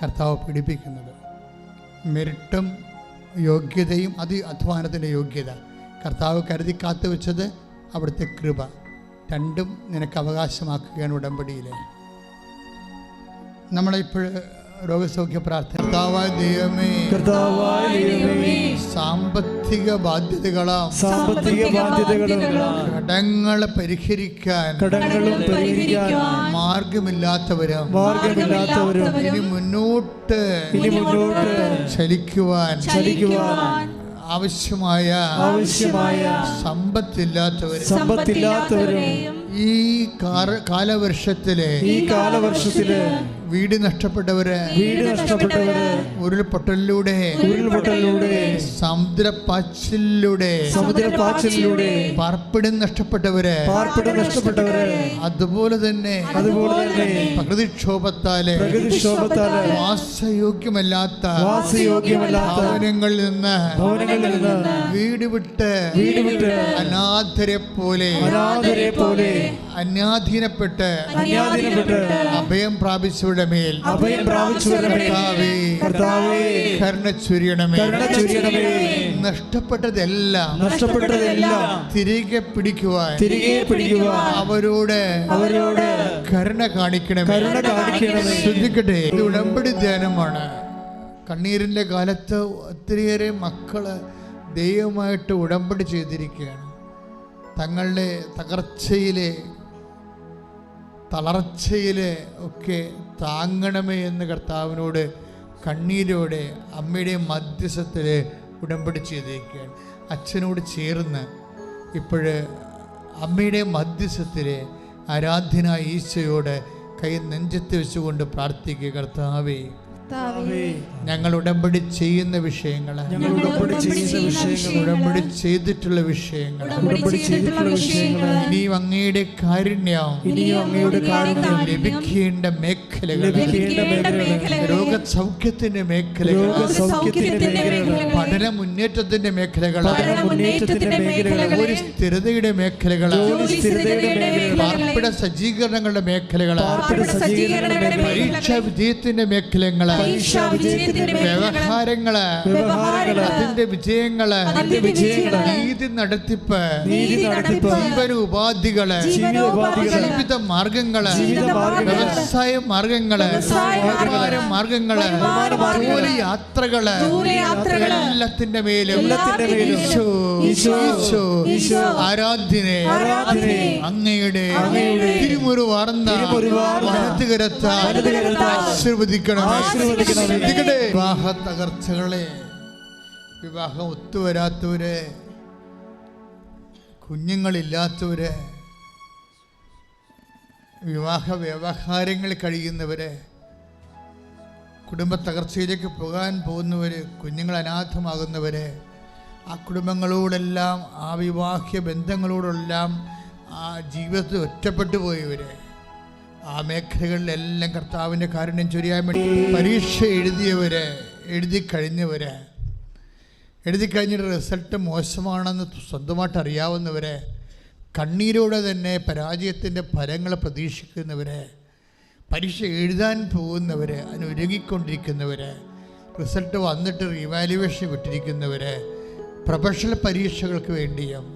S2: കർത്താവ് പിടിപ്പിക്കുന്നത്. മെരിറ്റും യോഗ്യതയും, അത് അധ്വാനത്തിൻ്റെ യോഗ്യത. കർത്താവ് കരുതി കാത്തു വെച്ചത് അവിടുത്തെ കൃപ, രണ്ടും നിനക്ക് അവകാശമാക്കുകയാണ് ഉടമ്പടിയിലെ. നമ്മളെപ്പോൾ രോഗസൗഖ്യ പ്രാർത്ഥന. കർത്താവായ ദൈവമേ, സാമ്പത്തിക ബാധ്യതകളാം കടങ്ങളെ പരിഹരിക്കാൻ മാർഗമില്ലാത്തവരും ഇനി മുന്നോട്ട് ചലിക്കുവാൻ ആവശ്യമായ സമ്പത്തില്ലാത്തവരും ഈ കാലവർഷത്തിലെ വീട് നഷ്ടപ്പെട്ടവര് ഉരുൾപൊട്ടലിലൂടെ സമുദ്രപ്പാച്ചിലൂടെ പാർപ്പിടം നഷ്ടപ്പെട്ടവര് അതുപോലെ തന്നെ പ്രകൃതിക്ഷോഭത്താല് വാസയോഗ്യമല്ലാത്ത ഭവനങ്ങളിൽ നിന്ന് വീട് വിട്ട് അനാഥരെ പോലെ അന്യാധീനപ്പെട്ട് അഭയം പ്രാപിച്ചവരുടെ മേൽ കരുണ ചൊരിയണമേ. നഷ്ടപ്പെട്ടതെല്ലാം തിരികെ പിടിക്കുവാൻ അവരോട് കരുണ കാണിക്കണമേ. ശ്രദ്ധിക്കട്ടെ, ഇത് ഉടമ്പടി ധ്യാനമാണ്. കണ്ണീരിൻ്റെ കാലത്ത് ഒത്തിരിയേറെ മക്കള് ദൈവമായിട്ട് ഉടമ്പടി ചെയ്തിരിക്കുകയാണ്. തങ്ങളുടെ തളർച്ചയിലെ ഒക്കെ താങ്ങണമേ എന്ന് കർത്താവിനോട് കണ്ണീരോടെ അമ്മയുടെ മധ്യസ്ഥത്തിൽ ഉടമ്പടി ചെയ്തിരിക്കുകയാണ്. അച്ഛനോട് ചേർന്ന് ഇപ്പോഴ് അമ്മയുടെ മധ്യസ്ഥത്തിലെ ആരാധ്യനായ ഈശോയോട് കൈ നെഞ്ചത്ത് വെച്ചുകൊണ്ട് പ്രാർത്ഥിക്കുക. കർത്താവേ, ഞങ്ങൾ ഉടമ്പടി ചെയ്യുന്ന വിഷയങ്ങൾ, ഉടമ്പടി ചെയ്തിട്ടുള്ള വിഷയങ്ങൾ, ഇനിയും അങ്ങയുടെ കാരുണ്യം ലഭിക്കേണ്ട മേഖലകൾ, രോഗസൗഖ്യത്തിന്റെ മേഖലകൾ, പഠന മുന്നേറ്റത്തിന്റെ മേഖലകൾ, ഒരു സ്ഥിരതയുടെ മേഖലകൾ, പാർപ്പിട സജ്ജീകരണങ്ങളുടെ മേഖലകൾ, പരീക്ഷാ വിജയത്തിന്റെ മേഖലകള്, വ്യവഹാരങ്ങള്, അതിന്റെ വിജയങ്ങള്, നീതി നടത്തിപ്പ്, ജീവനോപാധികള്, ജീവിത മാർഗങ്ങള്, വ്യവസായ മാർഗങ്ങള്, വ്യാപാര മാർഗങ്ങള്, യാത്രകള്, എല്ലാത്തിന്റെ മേലും ഈശോ ആരാധ്യനെ അങ്ങയുടെ തിരുമുറിവാർന്ന വലതുകരത്താൽ ആശീർവദിക്കണം. വിവാഹ തകർച്ചകളെ, വിവാഹം ഒത്തുവരാത്തവര്, കുഞ്ഞുങ്ങളില്ലാത്തവര്, വിവാഹ വ്യവഹാരങ്ങൾ കഴിയുന്നവര്, കുടുംബ തകർച്ചയിലേക്ക് പോകാൻ പോകുന്നവര്, കുഞ്ഞുങ്ങൾ അനാഥമാകുന്നവര്, ആ കുടുംബങ്ങളോടെല്ലാം, ആ വിവാഹ്യ ബന്ധങ്ങളോടെല്ലാം ആ ജീവിതത്തിൽ ഒറ്റപ്പെട്ടു പോയവര്, ആ മേഖലകളിലെല്ലാം കർത്താവിൻ്റെ കാരുണ്യം ചൊരിയാൻ വേണ്ടി പരീക്ഷ എഴുതിയവര്, എഴുതി കഴിഞ്ഞിട്ട് റിസൾട്ട് മോശമാണെന്ന് സ്വന്തമായിട്ട് അറിയാവുന്നവര്, കണ്ണീരോടെ തന്നെ പരാജയത്തിൻ്റെ ഫലങ്ങൾ പ്രതീക്ഷിക്കുന്നവര്, പരീക്ഷ എഴുതാൻ പോകുന്നവര്, അതിന് ഒരുങ്ങിക്കൊണ്ടിരിക്കുന്നവര്, റിസൾട്ട് വന്നിട്ട് റീവാലുവേഷൻ വിട്ടിരിക്കുന്നവര്, പ്രൊഫഷണൽ പരീക്ഷകൾക്ക് വേണ്ടിയും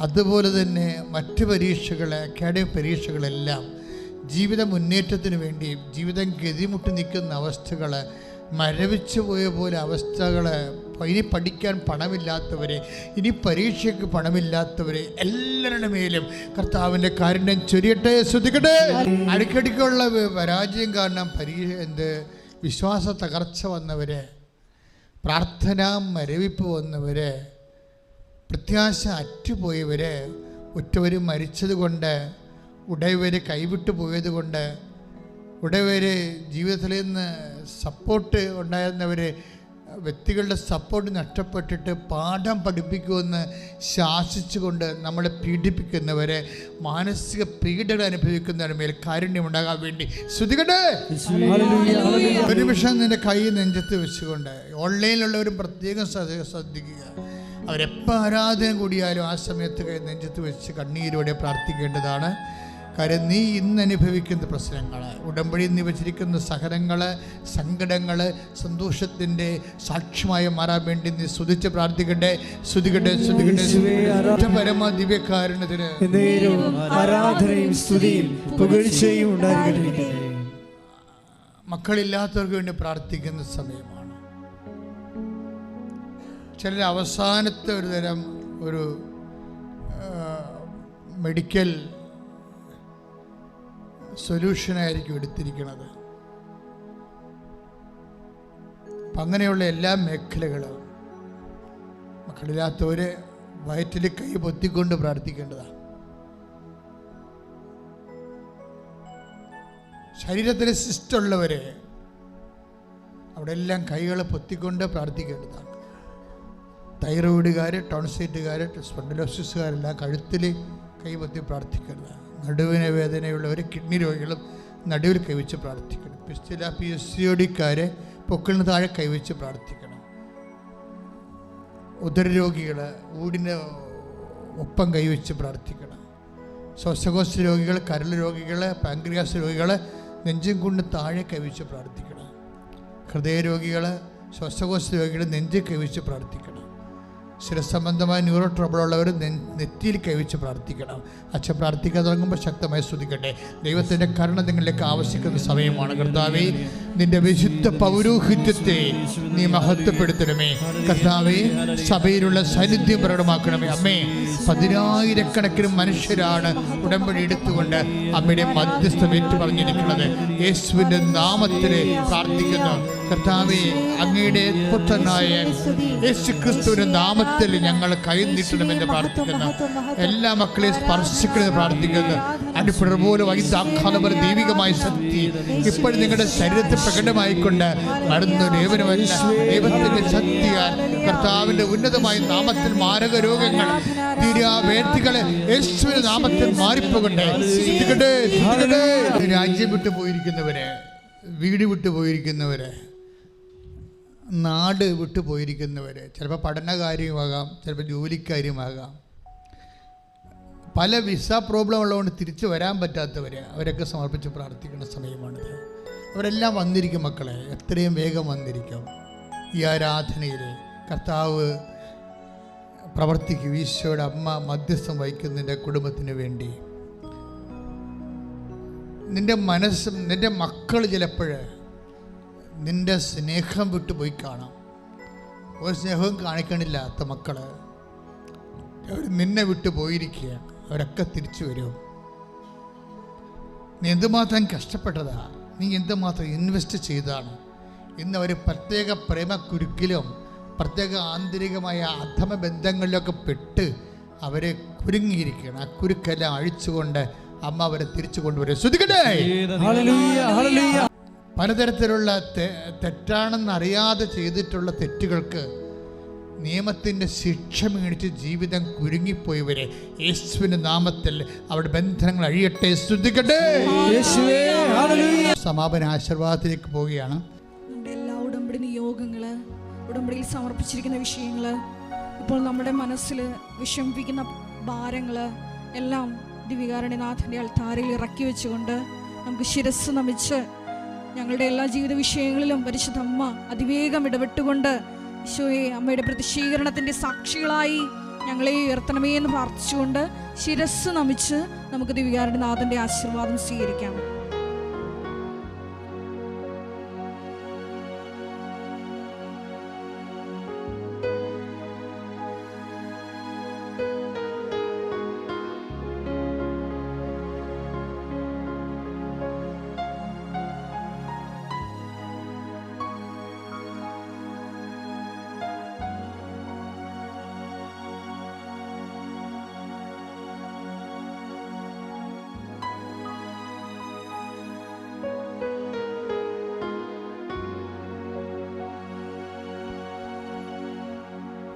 S2: അതുപോലെ തന്നെ മറ്റ് പരീക്ഷകൾ, അക്കാഡമിക് പരീക്ഷകളെല്ലാം ജീവിത മുന്നേറ്റത്തിന് വേണ്ടിയും ജീവിതം ഗതിമുട്ടി നിൽക്കുന്ന അവസ്ഥകൾ, മരവിച്ചു പോയ പോലെ അവസ്ഥകൾ, ഇനി പഠിക്കാൻ പണമില്ലാത്തവരെ, ഇനി പരീക്ഷയ്ക്ക് പണമില്ലാത്തവരെ, എല്ലാവരുടെ മേലും കർത്താവിൻ്റെ കാരുണ്യം ചൊരിയട്ടെ. ശ്രദ്ധിക്കട്ടെ. അടിക്കടിക്കുള്ള പരാജയം കാരണം വിശ്വാസ തകർച്ച വന്നവര്, പ്രാർത്ഥന മരവിപ്പ് വന്നവര്, പ്രത്യാശ അറ്റുപോയവര്, ഉറ്റവർ മരിച്ചത് കൊണ്ട്, ഉടയവർ കൈവിട്ടു പോയത് കൊണ്ട്, ഉടയവർ ജീവിതത്തിൽ നിന്ന് സപ്പോർട്ട് ഉണ്ടായിരുന്നവർ, വ്യക്തികളുടെ സപ്പോർട്ട് നഷ്ടപ്പെട്ടിട്ട് പാഠം പഠിപ്പിക്കുമെന്ന് ശാസിച്ചുകൊണ്ട് നമ്മളെ പീഡിപ്പിക്കുന്നവരെ, മാനസിക പീഡനം അനുഭവിക്കുന്നവരുടെ മേൽ കാരുണ്യമുണ്ടാകാൻ വേണ്ടി ശ്രുതികട്ടെ. ഒരു നിമിഷം നിന്റെ കൈ നെഞ്ചത്ത് വെച്ചുകൊണ്ട്, ഓൺലൈനിലുള്ളവരും പ്രത്യേകം ശ്രദ്ധിക്കുക. അവരെപ്പോൾ ആരാധന കൂടിയാലും ആ സമയത്ത് കൈ നെഞ്ചത്ത് വെച്ച് കണ്ണീരോടെ പ്രാർത്ഥിക്കേണ്ടതാണ്. കാര്യം നീ ഇന്ന് അനുഭവിക്കുന്ന പ്രശ്നങ്ങൾ, ഉടമ്പടിയിൽ നീ വച്ചിരിക്കുന്ന സഹനങ്ങൾ, സങ്കടങ്ങൾ സന്തോഷത്തിൻ്റെ സാക്ഷ്യമായി മാറാൻ വേണ്ടി നീ സ്തുതിച്ച് പ്രാർത്ഥിക്കട്ടെ. പരമ ദിവ്യകാരുണ്യത്തിന്
S1: ആരാധനയും സ്തുതിയും പുകഴ്ചയും ഉണ്ടായിരിക്കട്ടെ.
S2: മക്കളില്ലാത്തവർക്ക് വേണ്ടി പ്രാർത്ഥിക്കുന്ന സമയമാണ്. ചിലർ അവസാനത്തെ ഒരു തരം ഒരു മെഡിക്കൽ സൊല്യൂഷനായിരിക്കും എടുത്തിരിക്കുന്നത്. അപ്പം അങ്ങനെയുള്ള എല്ലാ മേഖലകളും മക്കളില്ലാത്തവർ വയറ്റിൽ കൈ പൊത്തിക്കൊണ്ട് പ്രാർത്ഥിക്കേണ്ടതാണ്. ശരീരത്തിലെ സിസ്റ്റുള്ളവർ അവിടെ എല്ലാം കൈകൾ പൊത്തിക്കൊണ്ട് പ്രാർത്ഥിക്കേണ്ടതാണ്. തൈറോയിഡുകാർ, ടോൺസൈറ്റുകാർ, സ്പോണ്ടിലോസിസുകാരെല്ലാം കഴുത്തിൽ കൈപൊത്തി പ്രാർത്ഥിക്കേണ്ടതാണ്. നടുവിന് വേദനയുള്ളവർ, കിഡ്നി രോഗികളും നടുവിൽ കൈവച്ച് പ്രാർത്ഥിക്കണം. PCOD പൊക്കിളിന് താഴെ കൈവച്ച് പ്രാർത്ഥിക്കണം. ഉദരരോഗികൾ ഊടിന് ഒപ്പം കൈവച്ച് പ്രാർത്ഥിക്കണം. ശ്വാസകോശ രോഗികൾ, കരൾ രോഗികൾ, പാൻക്രിയാസ് രോഗികൾ നെഞ്ചും കൊണ്ട് താഴെ കൈവച്ച് പ്രാർത്ഥിക്കണം. ഹൃദയരോഗികൾ, ശ്വാസകോശ രോഗികൾ നെഞ്ചിൽ കൈവച്ച് പ്രാർത്ഥിക്കണം. ശിരസംബന്ധമായ ന്യൂറോ ട്രബിളുള്ളവർ നെറ്റിയിൽ കൈവച്ച് പ്രാർത്ഥിക്കണം. അച്ഛൻ പ്രാർത്ഥിക്കാൻ തുടങ്ങുമ്പോൾ ശക്തമായി സ്തുതിക്കട്ടെ. ദൈവത്തിൻ്റെ കരുണ നിങ്ങളിലേക്ക് ആവശ്യിക്കുന്ന സമയമാണ്. കർത്താവേ, നിന്റെ വിശുദ്ധ പൗരോഹിത്യത്തെ നീ മഹത്വപ്പെടുത്തണമേ. കർത്താവേ, സഭയിലുള്ള സാന്നിധ്യം പ്രകടമാക്കണമേ. അമ്മേ, 10,000-കണക്കിന് മനുഷ്യരാണ് ഉടമ്പടി എടുത്തുകൊണ്ട് അമ്മയുടെ മധ്യസ്ഥം ഏറ്റു പറഞ്ഞിരിക്കുന്നത്. യേശുവിൻ്റെ നാമത്തിൽ പ്രാർത്ഥിക്കുന്നു. കർത്താവേ, അങ്ങയുടെ പുത്രനായ യേശുക്രിസ്തുവിന്റെ നാമത്തിൽ ഞങ്ങൾ കൈ നീട്ടണമെന്ന് പ്രാർത്ഥിക്കുന്നു. എല്ലാ മക്കളെയും സ്പർശിക്കണമെന്ന് പ്രാർത്ഥിക്കുന്നു. അടിപ്പിടർ പോലെ വൈദ്യാഘാതം പോലെ ദൈവികമായ ശക്തി ഇപ്പോഴും നിങ്ങളുടെ ശരീരത്തിൽ പ്രകടമായിക്കൊണ്ട് നടന്നു. ദൈവത്തിന്റെ ശക്തിയാൽ കർത്താവിന്റെ ഉന്നതമായ നാമത്തിൽ മാരക രോഗങ്ങൾ വേദികളെ യേശുവിന്റെ നാമത്തിൽ മാറിപ്പോകട്ടെ. രാജ്യം വിട്ടു പോയിരിക്കുന്നവരെ, വീട് വിട്ടു പോയിരിക്കുന്നവരെ, നാട് വിട്ടു പോയിരിക്കുന്നവരെ, ചിലപ്പോൾ പഠനകാര്യമാകാം, ചിലപ്പോൾ ജോലിക്കാര്യമാകാം, പല വിസ പ്രോബ്ലം ഉള്ളതുകൊണ്ട് തിരിച്ചു വരാൻ പറ്റാത്തവർ, അവരൊക്കെ സമർപ്പിച്ച് പ്രാർത്ഥിക്കുന്ന സമയമാണിത്. അവരെല്ലാം വന്നിരിക്കും മക്കളെ, എത്രയും വേഗം വന്നിരിക്കും. ഈ ആരാധനയിൽ കർത്താവ് പ്രവർത്തിക്കും. ഈശോയുടെ അമ്മ മധ്യസ്ഥം വഹിക്കുന്ന നിൻ്റെ കുടുംബത്തിന് വേണ്ടി. നിൻ്റെ മനസ്സും നിൻ്റെ മക്കൾ ചിലപ്പോൾ നിൻ്റെ സ്നേഹം വിട്ടുപോയി കാണാം. ഒരു സ്നേഹവും കാണിക്കണില്ലാത്ത മക്കൾ അവർ നിന്നെ വിട്ടു പോയിരിക്കുകയാണ്. അവരൊക്കെ തിരിച്ചു വരും. നീ എന്തുമാത്രം കഷ്ടപ്പെട്ടതാ, നീ എന്തുമാത്രം ഇൻവെസ്റ്റ് ചെയ്താണ്. ഇന്ന് അവർ പ്രത്യേക പ്രേമക്കുരുക്കിലും പ്രത്യേക ആന്തരികമായ അധമ ബന്ധങ്ങളിലൊക്കെ പെട്ട് അവരെ കുരുങ്ങിയിരിക്കുകയാണ്. ആ കുരുക്കെല്ലാം അഴിച്ചുകൊണ്ട് അമ്മ അവരെ തിരിച്ചു കൊണ്ടുവരും. ശ്രദ്ധിക്കട്ടെ. പലതരത്തിലുള്ള തെറ്റാണെന്നറിയാതെ ചെയ്തിട്ടുള്ള തെറ്റുകൾക്ക് നിയമത്തിൻ്റെ ശിക്ഷ മേടിച്ച് ജീവിതം കുരുങ്ങിപ്പോയവരെ യേശുവിൻ്റെ നാമത്തിൽ അവരുടെ ബന്ധനങ്ങൾ അഴിയട്ടെ. ശ്രദ്ധിക്കട്ടെ. സമാപന ആശീർവാദത്തിലേക്ക് പോവുകയാണ്.
S3: നമ്മുടെ എല്ലാ ഉടമ്പടി നിയോഗങ്ങൾ, ഉടമ്പടിയിൽ സമർപ്പിച്ചിരിക്കുന്ന വിഷയങ്ങൾ, ഇപ്പോൾ നമ്മുടെ മനസ്സിൽ വിഷമിപ്പിക്കുന്ന ഭാരങ്ങൾ എല്ലാം ദിവ്യകാരുണ്യനാഥൻ്റെ അൾത്താരയിൽ ഇറക്കി വെച്ചുകൊണ്ട് നമുക്ക് ശിരസ് നമിച്ച് ഞങ്ങളുടെ എല്ലാ ജീവിത വിഷയങ്ങളിലും പരിശുദ്ധ അമ്മ അതിവേഗം ഇടപെട്ടുകൊണ്ട് ഈശോയെ അമ്മയുടെ പ്രതിഷീകരണത്തിൻ്റെ സാക്ഷികളായി ഞങ്ങളെ ഉയർത്തണമേ എന്ന് പ്രാർത്ഥിച്ചുകൊണ്ട് ശിരസ് നമിച്ച് നമുക്ക് ദിവ്യകാരുണ്യനാഥൻ്റെ ആശീർവാദം സ്വീകരിക്കാം.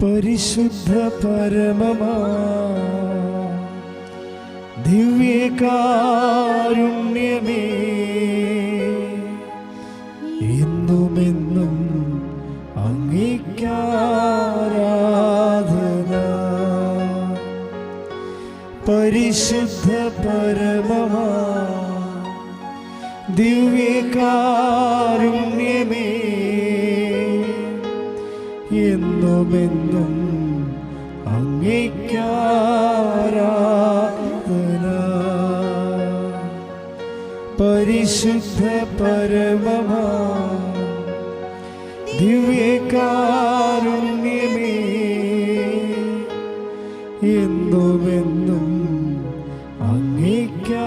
S1: പരിശുദ്ധ പരമമാ ദിവ്യകാരുണ്യമേ, എന്നുമെന്നും അങ്ങേക്കാരാധന. പരിശുദ്ധ പരമമാ ദിവ്യകാരുണ്യമേ, എന്നുമെന്നും അങ്ങേക്കാരാധന. പരിശുദ്ധ പരമമാ ദിവ്യകാരുണ്യമേ, എന്നുമെന്നും അങ്ങേക്കാരാധന.